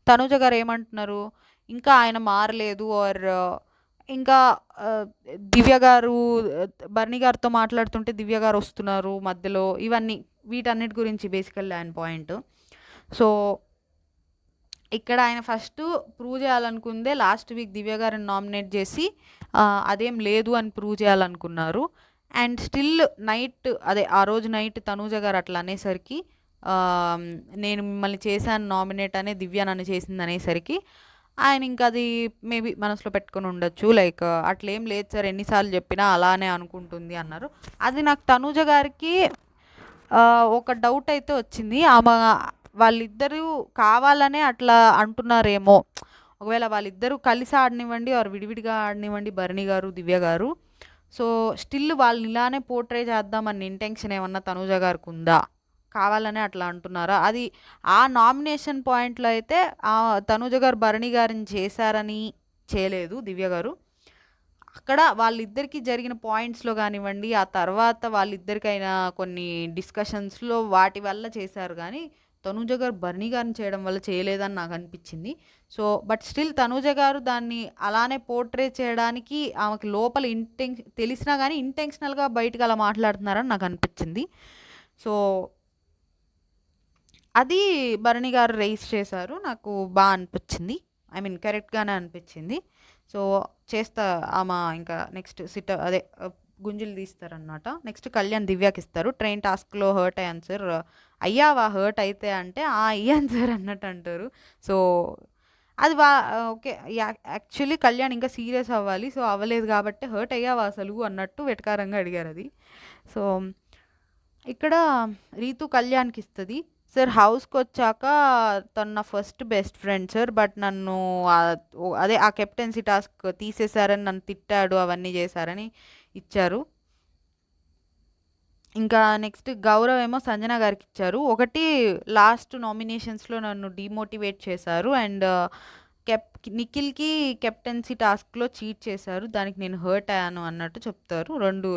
S1: తనూజ గారు ఏమంటున్నారు, ఇంకా ఆయన మారలేదు, ఆర్ ఇంకా దివ్య గారు బర్నీ గారితో మాట్లాడుతుంటే దివ్య గారు వస్తున్నారు మధ్యలో, ఇవన్నీ వీటన్నిటి గురించి బేసికల్లీ ఆయన పాయింట్. సో ఇక్కడ ఆయన ఫస్ట్ ప్రూవ్ చేయాలనుకుందే లాస్ట్ వీక్ దివ్య గారిని నామినేట్ చేసి అదేం లేదు అని ప్రూవ్ చేయాలనుకున్నారు. అండ్ స్టిల్ నైట్, అదే ఆ రోజు నైట్ తనూజ గారు అట్లా అనేసరికి, నేను మిమ్మల్ని చేశాను నామినేట్ అనే దివ్య నన్ను చేసింది అనేసరికి ఆయన ఇంకా అది మేబీ మనసులో పెట్టుకొని ఉండొచ్చు. లైక్ అట్లేం లేదు సార్, ఎన్నిసార్లు చెప్పినా అలానే అనుకుంటుంది అన్నారు. అది నాకు తనూజ గారికి ఒక డౌట్ అయితే వచ్చింది. ఆమె వాళ్ళిద్దరూ కావాలనే అట్లా అంటున్నారేమో. ఒకవేళ వాళ్ళిద్దరూ కలిసి ఆడనివ్వండి ఆర్ విడివిడిగా ఆడనివ్వండి భరణి గారు దివ్య గారు, సో స్టిల్ వాళ్ళని ఇలానే పోర్ట్రే చేద్దామన్న ఇంటెన్షన్ ఏమన్నా తనూజ గారికి ఉందా, కావాలనే అట్లా అంటున్నారా? అది ఆ నామినేషన్ పాయింట్లో అయితే తనూజ గారు భరణి గారిని చేశారని చేయలేదు దివ్య గారు. అక్కడ వాళ్ళిద్దరికీ జరిగిన పాయింట్స్లో కానివ్వండి, ఆ తర్వాత వాళ్ళిద్దరికైనా కొన్ని డిస్కషన్స్లో వాటి వల్ల చేశారు, కానీ తనూజ గారు భరణి గారిని చేయడం వల్ల చేయలేదని నాకు అనిపించింది. సో బట్ స్టిల్ తనూజ గారు దాన్ని అలానే పోర్ట్రే చేయడానికి ఆమెకి లోపల తెలిసినా కానీ ఇంటెన్షనల్గా బయటకు అలా మాట్లాడుతున్నారని నాకు అనిపించింది. సో అది భరణి గారు రైస్ చేశారు, నాకు బాగా అనిపించింది. ఐ మీన్ కరెక్ట్గానే అనిపించింది. సో చేస్తా ఆమె ఇంకా నెక్స్ట్ అదే గుంజులు తీస్తారనమాట. నెక్స్ట్ కళ్యాణ్ దివ్యాకి ఇస్తారు. ట్రైన్ టాస్క్లో హర్ట్ అయ్యాను సార్, అయ్యావా హర్ట్ అయితే అంటే అయ్యాను సార్ అన్నట్టు అంటారు. సో అది ఓకే, యాక్చువల్లీ కళ్యాణ్ ఇంకా సీరియస్ అవ్వాలి, సో అవ్వలేదు కాబట్టి హర్ట్ అయ్యావా అసలు అన్నట్టు వెటకారంగా అడిగారు అది. సో ఇక్కడ రీతు కళ్యాణ్కి ఇస్తుంది. సార్ హౌస్కి వచ్చాక తను నా first best friend sir, but నన్ను అదే ఆ కెప్టెన్సీ టాస్క్ తీసేశారని నన్ను తిట్టాడు, అవన్నీ చేశారని ఇచ్చారు. ఇంకా నెక్స్ట్ గౌరవ్ ఏమో సంజన గారికి ఇచ్చారు. ఒకటి లాస్ట్ నామినేషన్స్లో నన్ను డిమోటివేట్ చేశారు, అండ్ నిఖిల్కి కెప్టెన్సీ టాస్క్లో చీట్ చేశారు, దానికి నేను హర్ట్ అయ్యాను అన్నట్టు చెప్తారు.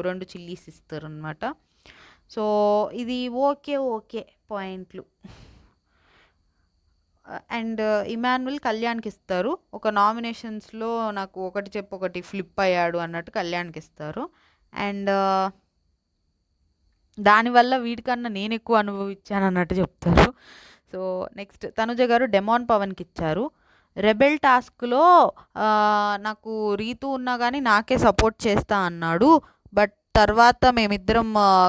S1: రెండు చిల్లీస్ ఇస్తారు అనమాట. సో ఇది ఓకే పాయింట్లు. అండ్ ఇమాన్యుల్ కళ్యాణ్కి ఇస్తారు. ఒక నామినేషన్స్లో నాకు ఒకటి ఫ్లిప్ అయ్యాడు అన్నట్టు కళ్యాణ్కి ఇస్తారు. అండ్ దానివల్ల వీడికన్నా నేను ఎక్కువ అనుభవించాను అన్నట్టు చెప్తారు. సో నెక్స్ట్ తనుజ గారు డెమాన్ పవన్కి ఇచ్చారు. రెబెల్ టాస్క్లో నాకు రీతు ఉన్నా కానీ నాకే సపోర్ట్ చేస్తా అన్నాడు, బట్ తర్వాత మేమిద్దరం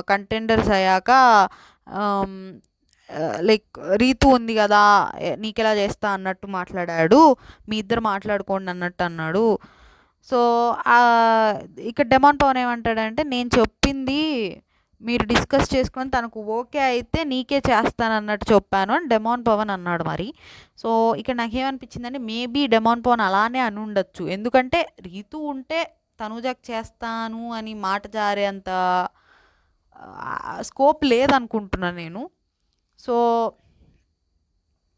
S1: కంటెండర్స్ అయ్యాక లైక్ రీతు ఉంది కదా నీకెలా చేస్తా అన్నట్టు మాట్లాడాడు, మీ ఇద్దరు మాట్లాడుకోండి అన్నట్టు అన్నాడు. సో ఇక్కడ డెమాన్ పవన్ ఏమంటాడంటే, నేను చెప్పింది మీరు డిస్కస్ చేసుకొని తనకు ఓకే అయితే నీకే చేస్తాను అన్నట్టు చెప్పాను అని డెమాన్ పవన్ అన్నాడు. మరి సో ఇక్కడ నాకేమనిపించిందంటే, మేబీ డెమాన్ పవన్ అలానే అని ఉండొచ్చు, ఎందుకంటే రీతు ఉంటే తనూజకి చేస్తాను అని మాట జారేంత స్కోప్ లేదనుకుంటున్నాను నేను. సో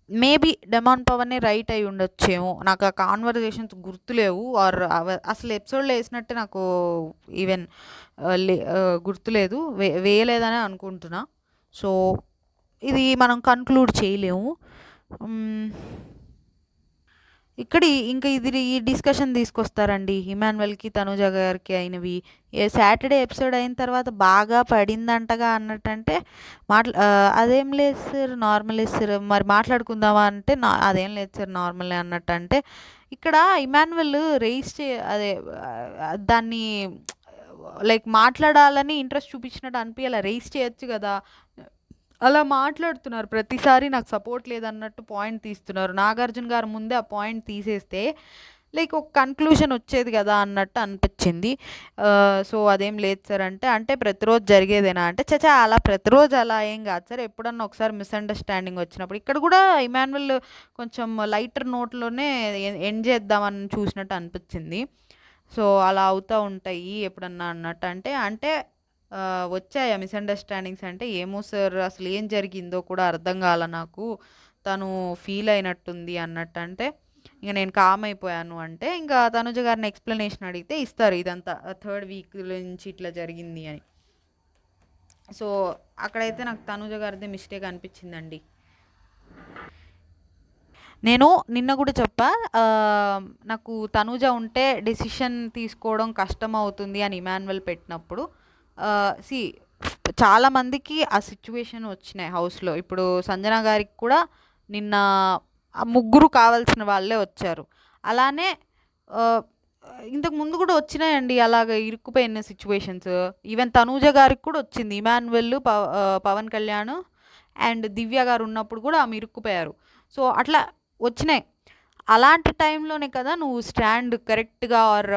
S1: మేబీ డెమాన్ పవనే రైట్ అయి ఉండొచ్చేమో, నాకు ఆ కాన్వర్జేషన్స్ గుర్తులేవు, ఆర్ అసలు ఎపిసోడ్లో వేసినట్టే నాకు ఈవెన్ గుర్తులేదు, వేయలేదని అనుకుంటున్నా. సో ఇది మనం కన్క్లూడ్ చేయలేము. ఇక్కడ ఇంకా ఈ డిస్కషన్ తీసుకొస్తారండి ఇమాన్యుయల్కి తనూజ గారికి అయినవి. సాటర్డే ఎపిసోడ్ అయిన తర్వాత బాగా పడిందంటగా అన్నట్టంటే అదేం లేదు సార్ నార్మలే సార్, మరి మాట్లాడుకుందామా అంటే అదేం లేదు సార్ నార్మలే అన్నట్టు. అంటే ఇక్కడ ఇమాన్యుయల్ అదే దాన్ని లైక్ మాట్లాడాలని ఇంట్రెస్ట్ చూపించినట్టు అనిపించాలి, రైస్ చేయొచ్చు కదా, అలా మాట్లాడుతున్నారు ప్రతిసారి నాకు సపోర్ట్ లేదన్నట్టు పాయింట్ తీస్తున్నారు. నాగార్జున గారు ముందే ఆ పాయింట్ తీసేస్తే లైక్ ఒక కన్క్లూషన్ వచ్చేది కదా అన్నట్టు అనిపించింది. సో అదేం లేదు సార్ అంటే ప్రతిరోజు జరిగేదేనా అంటే చచా అలా ప్రతిరోజు అలా ఏం కాదు సార్, ఎప్పుడన్నా ఒకసారి మిస్అండర్స్టాండింగ్ వచ్చినప్పుడు. ఇక్కడ కూడా ఇమాన్యుయల్ కొంచెం లైటర్ నోట్లోనే ఎండ్ చేద్దామని చూసినట్టు అనిపించింది. సో అలా అవుతూ ఉంటాయి ఎప్పుడన్నా అన్నట్టు. అంటే వచ్చాయా మిస్‌అండర్‌స్టాండింగ్స్ అంటే, "ఏమో సార్ అసలు ఏం జరిగిందో కూడా అర్థం కాల నాకు. తను ఫీల్ అయినట్టుంది" అన్నట్టంటే, ఇంక నేను కామ్ అయిపోయాను అంటే, ఇంకా తనుజ గారిని ఎక్స్‌ప్లనేషన్ అడిగితే ఇస్తారు ఇదంతా. థర్డ్ వీక్ నుంచి ఇట్లా జరిగింది అని. సో, అక్కడైతే నాకు తనుజ గారిదే మిస్టేక్ అనిపించిందండి. నేను నిన్న కూడా చెప్పా, నాకు తనూజ ఉంటే డెసిషన్ తీసుకోవడం కష్టమవుతుంది అని ఇమాన్యువల్ పెట్టినప్పుడు, సి చాలామందికి ఆ సిచ్యువేషన్ వచ్చినాయి హౌస్లో. ఇప్పుడు సంజన గారికి కూడా నిన్న ఆ ముగ్గురు కావాల్సిన వాళ్ళే వచ్చారు. అలానే ఆ, ఇంతకు ముందు కూడా వచ్చినాయండి అలాగ ఇరుక్కుపోయిన సిచ్యువేషన్స్. ఈవెన్ తనూజ గారికి కూడా వచ్చింది. ఇమాన్యువల్, పవన్ కళ్యాణ్ అండ్ దివ్య గారు ఉన్నప్పుడు కూడా ఆమె ఇరుక్కుపోయారు. సో అట్లా వచ్చినాయి. అలాంటి టైంలోనే కదా నువ్వు స్టాండ్ కరెక్ట్గా ఆర్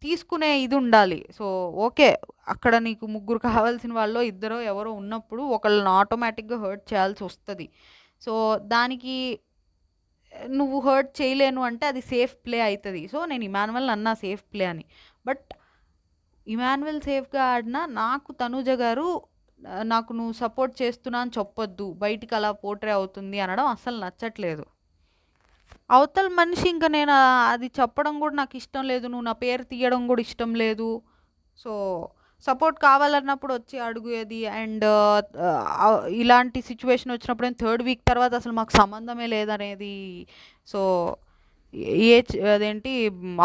S1: తీసుకునే ఇది ఉండాలి. సో ఓకే, అక్కడ నీకు ముగ్గురు కావాల్సిన వాళ్ళు ఇద్దరో ఎవరో ఉన్నప్పుడు ఒకళ్ళని ఆటోమేటిక్గా హర్ట్ చేయాల్సి వస్తుంది. సో దానికి నువ్వు హర్ట్ చేయలేను అంటే అది సేఫ్ ప్లే అవుతుంది. సో నేను ఇమాన్యువల్ అన్నా సేఫ్ ప్లే అని. బట్ ఇమాన్యువల్ సేఫ్గా ఆడినా నాకు తనూజ గారు నాకు నువ్వు సపోర్ట్ చేస్తున్నా అని చెప్పొద్దు, బయటికి అలా పోట్రే అవుతుంది అనడం అస్సలు నచ్చట్లేదు. అవతల మనిషి ఇంకా నేను అది చెప్పడం కూడా నాకు ఇష్టం లేదు, నువ్వు నా పేరు తీయడం కూడా ఇష్టం లేదు. సో సపోర్ట్ కావాలన్నప్పుడు వచ్చి అడుగుయేది. అండ్ ఇలాంటి సిచ్యువేషన్ వచ్చినప్పుడు థర్డ్ వీక్ తర్వాత అసలు మాకు సంబంధమే లేదనేది. సో అదేంటి,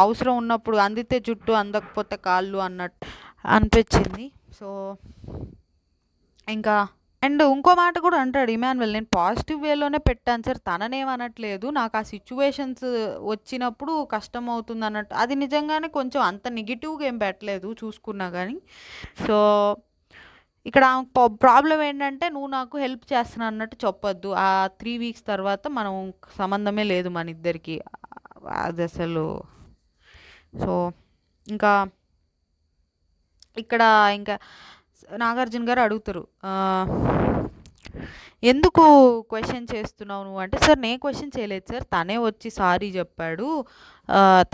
S1: అవసరం ఉన్నప్పుడు అందితే జుట్టు అందకపోతే కాళ్ళు అన్నట్టు అనిపించింది. సో ఇంకా అండ్ ఇంకో మాట కూడా అంటాడు ఇమాన్యువల్, నేను పాజిటివ్ వేలోనే పెట్టాను సార్, తననేమనట్లేదు, నాకు ఆ సిచ్యువేషన్స్ వచ్చినప్పుడు కష్టం అవుతుంది అన్నట్టు. అది నిజంగానే కొంచెం అంత నెగిటివ్గా ఏం పెట్టలేదు చూసుకున్నా కానీ. సో ఇక్కడ ప్రాబ్లం ఏంటంటే నువ్వు నాకు హెల్ప్ చేస్తున్నా అన్నట్టు చెప్పొద్దు. ఆ 3 వీక్స్ తర్వాత మనం సంబంధమే లేదు మన ఇద్దరికి, అది అసలు. సో ఇంకా ఇక్కడ ఇంకా నాగార్జున గారు అడుగుతారు, ఎందుకు క్వశ్చన్ చేస్తున్నావు నువ్వు అంటే, సార్ నేను క్వశ్చన్ చేయలేదు సార్, తనే వచ్చి సారీ చెప్పాడు,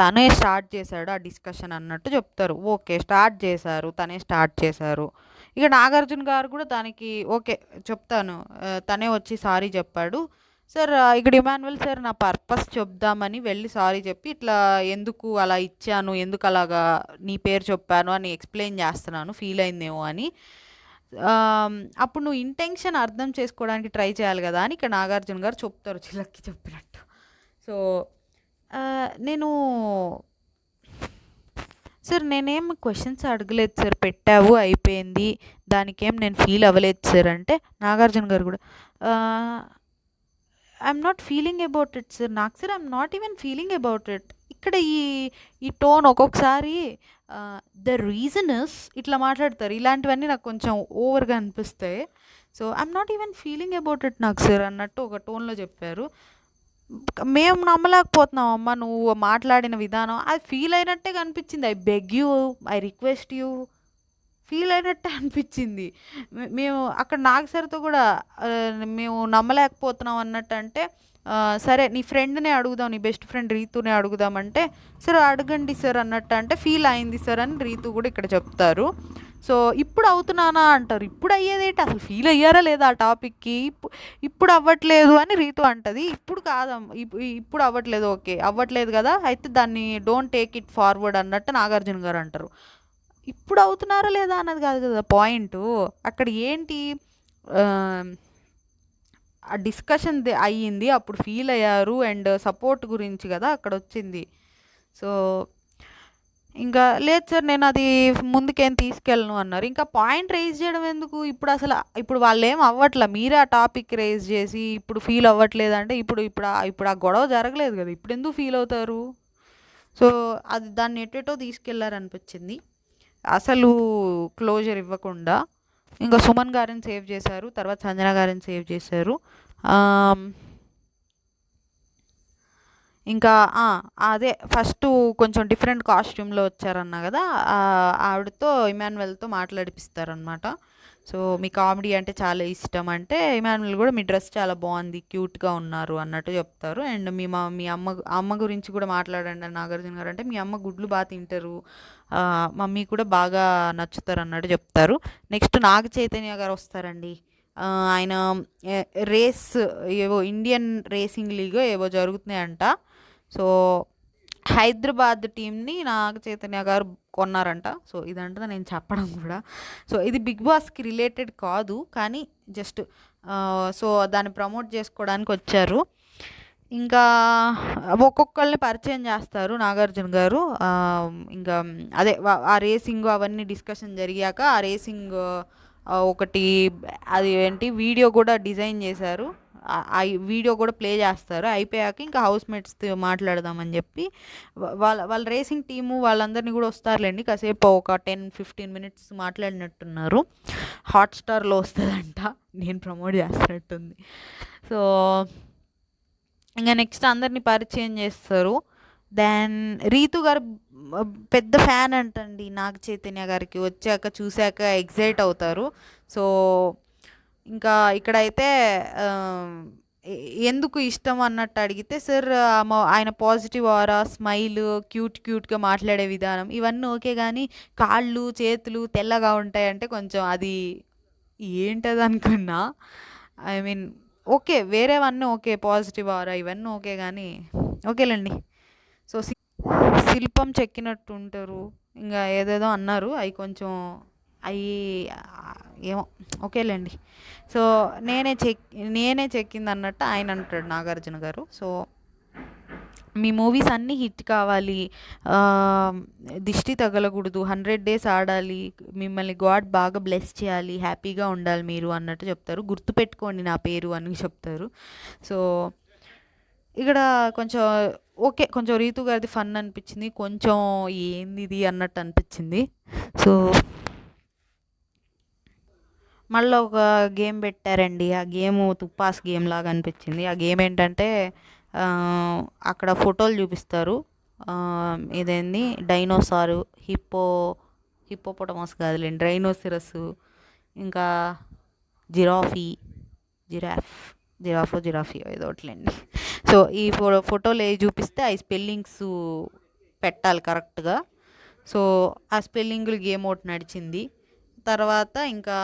S1: తనే స్టార్ట్ చేశాడు ఆ డిస్కషన్ అన్నట్టు చెప్తారు. ఓకే, స్టార్ట్ చేశారు, తనే స్టార్ట్ చేశారు. ఇక నాగార్జున గారు కూడా దానికి ఓకే చెప్తాను, తనే వచ్చి సారీ చెప్పాడు సార్. ఇక్కడ ఇమాన్యువల్ సార్ నా పర్పస్ చెప్దామని వెళ్ళి సారీ చెప్పి ఇట్లా ఎందుకు అలా ఇచ్చాను, ఎందుకు అలాగా నీ పేరు చెప్పాను అని ఎక్స్ప్లెయిన్ చేస్తున్నాను, ఫీల్ అయిందేమో అని. అప్పుడు నువ్వు ఇంటెన్షన్ అర్థం చేసుకోవడానికి ట్రై చేయాలి కదా అని ఇక్కడ నాగార్జున గారు చెప్తారు చిలక్కి చెప్పినట్టు. సో నేను సార్ నేనేం క్వశ్చన్స్ అడగలేదు సార్, పెట్టావు అయిపోయింది, దానికేం నేను ఫీల్ అవ్వలేదు సార్ అంటే, నాగార్జున గారు కూడా I'm not feeling about it sir, నాకు sir I'm not even feeling about it. ఇక్కడ ఈ టోన్ ఒక్కొక్కసారి ద రీజన్ ఇస్ ఇట్లా మాట్లాడతారు. ఇలాంటివన్నీ నాకు కొంచెం ఓవర్గా అనిపిస్తాయి. So I'm not even feeling about it నాకు సార్ అన్నట్టు ఒక టోన్లో చెప్పారు. మేము నమ్మలేకపోతున్నాం అమ్మ నువ్వు మాట్లాడిన విధానం, అది ఫీల్ అయినట్టే కనిపించింది. I beg you, I request you, feel అయినట్టే అనిపించింది. మేము అక్కడ నాగ్ సార్తో కూడా మేము నమ్మలేకపోతున్నాం అన్నట్టు అంటే, సరే నీ ఫ్రెండ్నే అడుగుదాం, నీ బెస్ట్ ఫ్రెండ్ రీతునే అడుగుదామంటే, సరే అడగండి సార్ అన్నట్టు అంటే, ఫీల్ అయింది సార్ అని రీతు కూడా ఇక్కడ చెప్తారు. సో ఇప్పుడు అవుతున్నానా అంటారు, ఇప్పుడు అయ్యేదేంటి, అసలు ఫీల్ అయ్యారా లేదా ఆ టాపిక్కి, ఇప్పుడు అవ్వట్లేదు అని రీతు అంటది. ఇప్పుడు కాదమ్మ, ఇప్పుడు అవ్వట్లేదు, ఓకే అవ్వట్లేదు కదా, అయితే దాన్ని డోంట్ టేక్ ఇట్ ఫార్వర్డ్ అన్నట్టు నాగార్జున గారు అంటారు. ఇప్పుడు అవుతున్నారా లేదా అన్నది కాదు కదా పాయింట్. అక్కడ ఏంటి, ఆ డిస్కషన్ అయ్యింది, అప్పుడు ఫీల్ అయ్యారు అండ్ సపోర్ట్ గురించి కదా అక్కడ వచ్చింది. సో ఇంకా లేదు సార్ నేను అది ముందుకేం తీసుకెళ్ళను అన్నారు. ఇంకా పాయింట్ రైజ్ చేయడం ఎందుకు, ఇప్పుడు అసలు ఇప్పుడు వాళ్ళు ఏం అవ్వట్లే, మీరే ఆ టాపిక్ రైజ్ చేసి ఇప్పుడు ఫీల్ అవ్వట్లేదు అంటే, ఇప్పుడు ఆ గొడవ జరగలేదు కదా, ఇప్పుడు ఎందుకు ఫీల్ అవుతారు. సో అది దాన్ని ఎటేటో తీసుకెళ్లారనిపించింది, అసలు క్లోజర్ ఇవ్వకుండా. ఇంకా సుమన్ గారిని సేవ్ చేశారు, తర్వాత సంజన గారిని సేవ్ చేశారు. ఇంకా అదే ఫస్ట్ కొంచెం డిఫరెంట్ కాస్ట్యూమ్లో వచ్చారన్నా కదా, ఆవిడతో ఇమాన్యువల్తో మాట్లాడిపిస్తారనమాట. సో మీ కామెడీ అంటే చాలా ఇష్టం అంటే ఇమాన్యుల్ కూడా మీ డ్రెస్ చాలా బాగుంది, క్యూట్గా ఉన్నారు అన్నట్టు చెప్తారు. అండ్ మీ అమ్మ గురించి కూడా మాట్లాడండి అని నాగార్జున గారు అంటే, మీ అమ్మ గుడ్లు బాగా తింటారు, మమ్మీ కూడా బాగా నచ్చుతారు అన్నట్టు చెప్తారు. నెక్స్ట్ నాగ చైతన్య గారు వస్తారండి. ఆయన రేస్ ఏవో ఇండియన్ రేసింగ్ లీగ్ ఏవో జరుగుతున్నాయంట. సో హైదరాబాద్ టీంని నాగ చైతన్య గారు కొన్నారంట. సో ఇదంతా నేను చెప్పడం కూడా. సో ఇది బిగ్ బాస్కి రిలేటెడ్ కాదు, కానీ జస్ట్ సో దాన్ని ప్రమోట్ చేసుకోవడానికి వచ్చారు. ఇంకా ఒక్కొక్కళ్ళని పరిచయం చేస్తారు నాగార్జున గారు. ఇంకా అదే ఆ రేసింగ్ అవన్నీ డిస్కషన్ జరిగాక ఆ రేసింగ్ ఒకటి అది ఏంటి వీడియో కూడా డిజైన్ చేశారు. ఆ వీడియో కూడా ప్లే చేస్తారు. అయిపోయాక ఇంకా హౌస్ మేట్స్తో మాట్లాడదామని చెప్పి వాళ్ళ రేసింగ్ టీము వాళ్ళందరినీ కూడా వస్తారులేండి, కాసేపు ఒక 10-15 మినిట్స్ మాట్లాడినట్టున్నారు. హాట్స్టార్లో వస్తుందంట, నేను ప్రమోట్ చేస్తున్నట్టుంది. సో ఇంకా నెక్స్ట్ అందరినీ పరిచయం చేస్తారు. దెన్ రీతు గారు పెద్ద ఫ్యాన్ అంటండి నాగ చైతన్య గారికి, వచ్చాక చూశాక ఎగ్జైట్ అవుతారు. సో ఇంకా ఇక్కడైతే ఎందుకు ఇష్టం అన్నట్టు అడిగితే, సార్ ఆయన పాజిటివ్ ఆరా, స్మైల్, క్యూట్గా మాట్లాడే విధానం ఇవన్నీ ఓకే, కానీ కాళ్ళు చేతులు తెల్లగా ఉంటాయంటే కొంచెం అది ఏంటది అనుకున్నా. ఐ మీన్ ఓకే, వేరేవన్నీ ఓకే, పాజిటివ్ ఆరా ఇవన్నీ ఓకే, కానీ ఓకేలేండి. సో శిల్పం చెక్కినట్టు ఉంటారు, ఇంకా ఏదేదో అన్నారు, అవి కొంచెం అవి ఏమో ఓకేలేండి. సో నేనే చెక్కింది అన్నట్టు ఆయన అంటాడు నాగార్జున గారు. సో మీ మూవీస్ అన్నీ హిట్ కావాలి, దిష్టి తగలకూడదు, 100 days ఆడాలి, మిమ్మల్ని గాడ్ బాగా బ్లెస్ చేయాలి, హ్యాపీగా ఉండాలి మీరు అన్నట్టు చెప్తారు. గుర్తుపెట్టుకోండి నా పేరు అని చెప్తారు. సో ఇక్కడ కొంచెం ఓకే, కొంచెం రీతు గారిది ఫన్ అనిపించింది, కొంచెం ఏంది ఇది అన్నట్టు అనిపించింది. సో మళ్ళీ ఒక గేమ్ పెట్టారండి, ఆ గేమ్ తుప్పాస్ గేమ్ లాగా అనిపించింది. ఆ గేమ్ ఏంటంటే అక్కడ ఫోటోలు చూపిస్తారు, ఇదేంది డైనోసారు, హిప్పోపొటమస్ కాదులేండి, రైనోసిరస్, ఇంకా జిరాఫీ ఏదో ఒకటిలేండి. సో ఈ ఫోటోలు ఏ చూపిస్తే ఆ స్పెల్లింగ్స్ పెట్టాలి కరెక్ట్గా. సో ఆ స్పెల్లింగ్లు గేమ్ ఒకటి నడిచింది. తర్వాత ఇంకా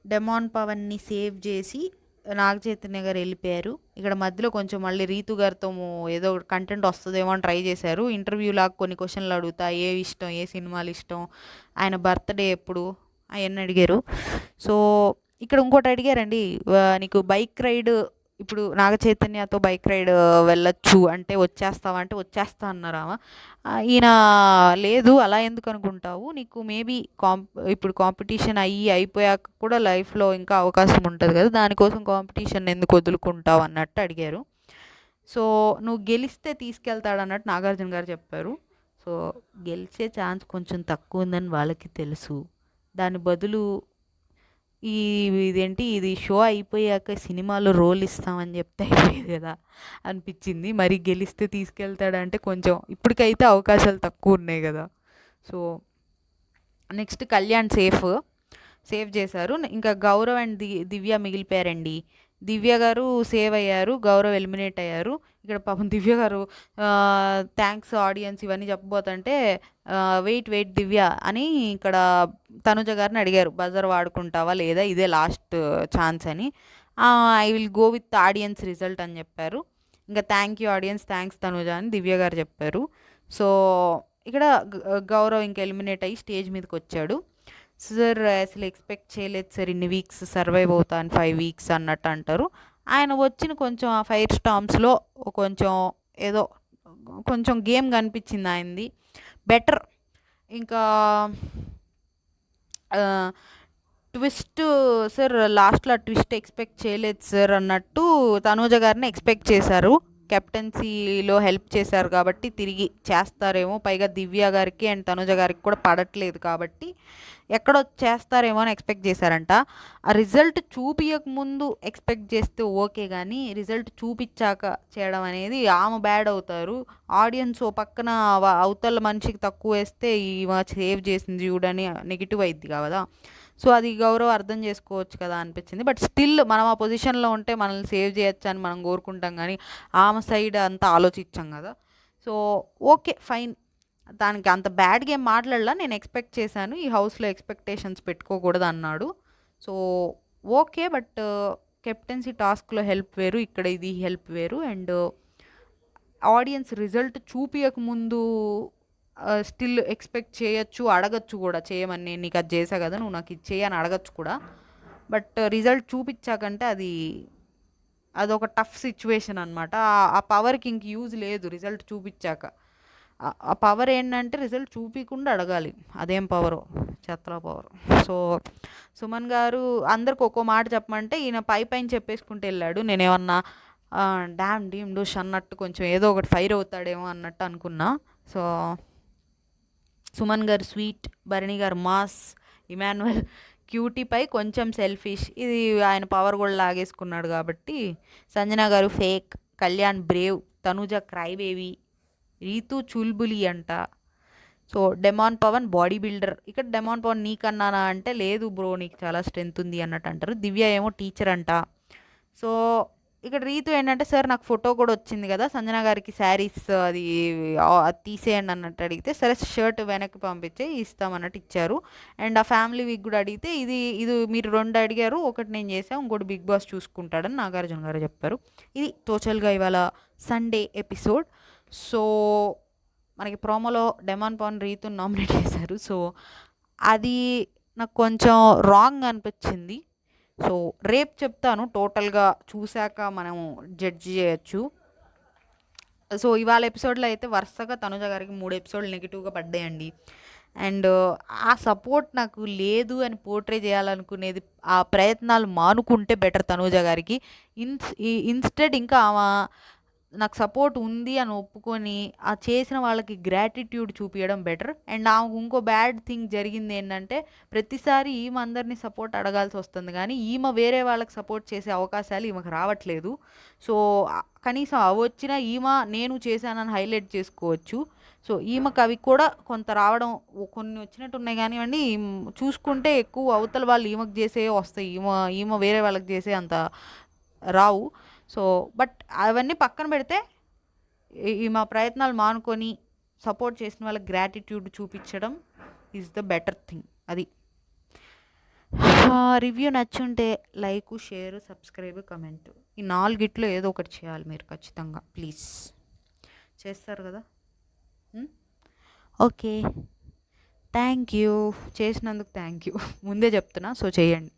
S1: డెమాన్ పవన్ని సేవ్ చేసి నాగ చైతన్య గారు వెళ్ళిపోయారు. ఇక్కడ మధ్యలో కొంచెం మళ్ళీ రీతు గారితో ఏదో కంటెంట్ వస్తుందేమో అని ట్రై చేశారు. ఇంటర్వ్యూ లాగా కొన్ని క్వశ్చన్లు అడుగుతా, ఏ ఇష్టం, ఏ సినిమాలు ఇష్టం, ఆయన బర్త్డే ఎప్పుడు అవన్నీ అడిగారు. సో ఇక్కడ ఇంకోటి అడిగారండి, నీకు బైక్ రైడ్ ఇప్పుడు నాగ చైతన్యతో బైక్ రైడ్ వెళ్ళొచ్చు అంటే వచ్చేస్తావా అంటే వచ్చేస్తా అన్నారామా. ఈయన లేదు అలా ఎందుకు అనుకుంటావు, నీకు మేబీ ఇప్పుడు కాంపిటీషన్ అయిపోయాక కూడా లైఫ్లో ఇంకా అవకాశం ఉంటుంది కదా, దానికోసం కాంపిటీషన్ ఎందుకు వదులుకుంటావు అన్నట్టు అడిగారు. సో నువ్వు గెలిస్తే తీసుకెళ్తాడు అన్నట్టు నాగార్జున గారు చెప్పారు. సో గెలిచే ఛాన్స్ కొంచెం తక్కువ ఉందని వాళ్ళకి తెలుసు, దాని బదులు ఇది షో అయిపోయాక సినిమాలో రోల్ ఇస్తామని చెప్తే అయిపోయేది కదా అనిపించింది. మరి గెలిస్తే తీసుకెళ్తాడంటే కొంచెం ఇప్పటికైతే అవకాశాలు తక్కువ ఉన్నాయి కదా. సో నెక్స్ట్ కళ్యాణ్ సేవ్ చేశారు. ఇంకా గౌరవ్ అండ్ దివ్య మిగిలిపోయారండి. దివ్య గారు సేవ్ అయ్యారు, గౌరవ్ ఎలిమినేట్ అయ్యారు. ఇక్కడ పాపం దివ్య గారు థ్యాంక్స్ ఆడియన్స్ ఇవన్నీ చెప్పబోతుంటే వెయిట్ దివ్య అని ఇక్కడ తనుజ గారిని అడిగారు, బజర్ వాడుకుంటావా లేదా, ఇదే లాస్ట్ ఛాన్స్ అని. I will go with audience result అని చెప్పారు. ఇంకా thank you audience, thanks Tanuja అని దివ్య గారు చెప్పారు. సో ఇక్కడ గౌరవ్ ఇంకా ఎలిమినేట్ అయ్యి స్టేజ్ మీదకి వచ్చాడు. సార్ అసలు ఎక్స్పెక్ట్ చేయలేదు సార్, ఇన్ని వీక్స్ సర్వైవ్ అవుతాను, 5 weeks అన్నట్టు అంటారు. ఆయన వచ్చిన కొంచెం ఆ ఫైర్ స్టామ్స్లో కొంచెం ఏదో కొంచెం గేమ్ కనిపించింది ఆయనది బెటర్. ఇంకా ట్విస్ట్ సార్, లాస్ట్లో ట్విస్ట్ ఎక్స్పెక్ట్ చేయలేదు సార్ అన్నట్టు తనూజ గారిని ఎక్స్పెక్ట్ చేశారు. కెప్టెన్సీలో హెల్ప్ చేశారు కాబట్టి తిరిగి చేస్తారేమో, పైగా దివ్య గారికి అండ్ తనుజ గారికి కూడా పడట్లేదు కాబట్టి ఎక్కడో చేస్తారేమో అని ఎక్స్పెక్ట్ చేశారంట. ఆ రిజల్ట్ చూపించక ముందు ఎక్స్పెక్ట్ చేస్తే ఓకే, కానీ రిజల్ట్ చూపించాక చేయడం అనేది ఆమె బ్యాడ్ అవుతారు. ఆడియన్స్ ఓ పక్కన అవతల మనిషికి తక్కువ వేస్తే ఈమె సేవ్ చేసింది చూడని నెగిటివ్ అయింది కదా. సో అది గౌరవ్ అర్థం చేసుకోవచ్చు కదా అనిపించింది. బట్ స్టిల్ మనం ఆ పొజిషన్లో ఉంటే మనల్ని సేవ్ చేయొచ్చు అని మనం కోరుకుంటాం, కానీ ఆమె సైడ్ అంతా ఆలోచించాం కదా. సో ఓకే ఫైన్, దానికి అంత బ్యాడ్గా ఏం మాట్లాడలా. నేను ఎక్స్పెక్ట్ చేశాను ఈ హౌస్లో ఎక్స్పెక్టేషన్స్ పెట్టుకోకూడదు అన్నాడు. సో ఓకే, బట్ కెప్టెన్సీ టాస్క్లో హెల్ప్ వేరు, ఇక్కడ ఇది హెల్ప్ వేరు. అండ్ ఆడియన్స్ రిజల్ట్ చూపించక ముందు స్టిల్ ఎక్స్పెక్ట్ చేయొచ్చు, అడగచ్చు కూడా చేయమని. నేను నీకు అది చేసా కదా, నువ్వు నాకు ఇది చేయని అడగచ్చు కూడా. బట్ రిజల్ట్ చూపించాకంటే అదొక టఫ్ సిచ్యువేషన్ అనమాట. ఆ పవర్కి ఇంక యూజ్ లేదు రిజల్ట్ చూపించాక. ఆ పవర్ ఏంటంటే రిజల్ట్ చూపించకుండా అడగాలి, అదేం పవరు, చెత్తలో పవర్. సో సుమన్ గారు అందరికి ఒక్కో మాట చెప్పమంటే ఈయన పైన చెప్పేసుకుంటూ వెళ్ళాడు. నేనేమన్నా డామ్ డీమ్ డూష్ అన్నట్టు కొంచెం ఏదో ఒకటి ఫైర్ అవుతాడేమో అన్నట్టు అనుకున్నా. సో సుమన్ గారు sweet, Bharani garu mass, Emmanuel క్యూటీపై కొంచెం సెల్ఫిష్, ఇది ఆయన పవర్ కూడా లాగేసుకున్నాడు కాబట్టి. సంజన గారు fake, Kalyan brave, Tanuja cry baby, Ritu చుల్బులి అంట. So demon Pawan body builder. ఇక్కడ డెమాన్ పవన్ నీకన్నానా అంటే లేదు బ్రో నీకు చాలా స్ట్రెంత్ ఉంది అన్నట్టు అంటారు. దివ్య ఏమో టీచర్ అంట. సో ఇక్కడ రీతు ఏంటంటే సార్ నాకు ఫోటో కూడా వచ్చింది కదా సంజన గారికి శారీస్, అది తీసేయండి అన్నట్టు అడిగితే సరే షర్ట్ వెనక్కి పంపించే ఇస్తామన్నట్టు ఇచ్చారు. అండ్ ఆ ఫ్యామిలీ వీక్ కూడా అడిగితే ఇది మీరు 2 అడిగారు, ఒకటి నేను చేసాను, ఇంకోటి బిగ్ బాస్ చూసుకుంటాడని నాగార్జున గారు చెప్పారు. ఇది టోటల్గా ఇవాళ సండే ఎపిసోడ్. సో మనకి ప్రోమోలో డెమాన్ పవన్ రీతుని నామినేట్ చేశారు. సో అది నాకు కొంచెం రాంగ్ అనిపించింది. సో రేపు చెప్తాను, టోటల్గా చూశాక మనం జడ్జి చేయొచ్చు. సో ఇవాళ ఎపిసోడ్లో అయితే వరుసగా తనుజ గారికి 3 ఎపిసోడ్లు నెగిటివ్గా పడ్డాయండి. అండ్ ఆ సపోర్ట్ నాకు లేదు అని పోర్ట్రే చేయాలనుకునేది, ఆ ప్రయత్నాలు మానుకుంటే బెటర్ తనుజ గారికి. ఇన్స్టెడ్ ఇంకా ఆమె నాకు సపోర్ట్ ఉంది అని ఒప్పుకొని ఆ చేసిన వాళ్ళకి గ్రాటిట్యూడ్ చూపించడం బెటర్. అండ్ ఆమెకు ఇంకో బ్యాడ్ థింగ్ జరిగింది ఏంటంటే ప్రతిసారి ఈమె అందరినీ సపోర్ట్ అడగాల్సి వస్తుంది, కానీ ఈమె వేరే వాళ్ళకి సపోర్ట్ చేసే అవకాశాలు ఈమెకు రావట్లేదు. సో కనీసం అవి వచ్చినా ఈమె నేను చేశానని హైలైట్ చేసుకోవచ్చు. సో ఈమెకు అవి కూడా కొంత రావడం, కొన్ని వచ్చినట్టు ఉన్నాయి కానివ్వండి, చూసుకుంటే ఎక్కువ అవతల వాళ్ళు ఈమెకు చేసే వస్తాయి, ఈమె వేరే వాళ్ళకి చేసే అంత రావు. సో బట్ అవన్నీ పక్కన పెడితే మా ప్రయత్నాలు మానుకొని సపోర్ట్ చేసిన వాళ్ళకి గ్రాటిట్యూడ్ చూపించడం ఈజ్ ద బెటర్ థింగ్. అది రివ్యూ నచ్చుంటే లైక్, షేర్, సబ్స్క్రైబ్, కమెంట్, ఈ 4 ఏదో ఒకటి చేయాలి మీరు ఖచ్చితంగా, ప్లీజ్. చేస్తారు కదా. ఓకే, థ్యాంక్ యూ, చేసినందుకు థ్యాంక్ యూ, ముందే చెప్తున్నా. సో చేయండి.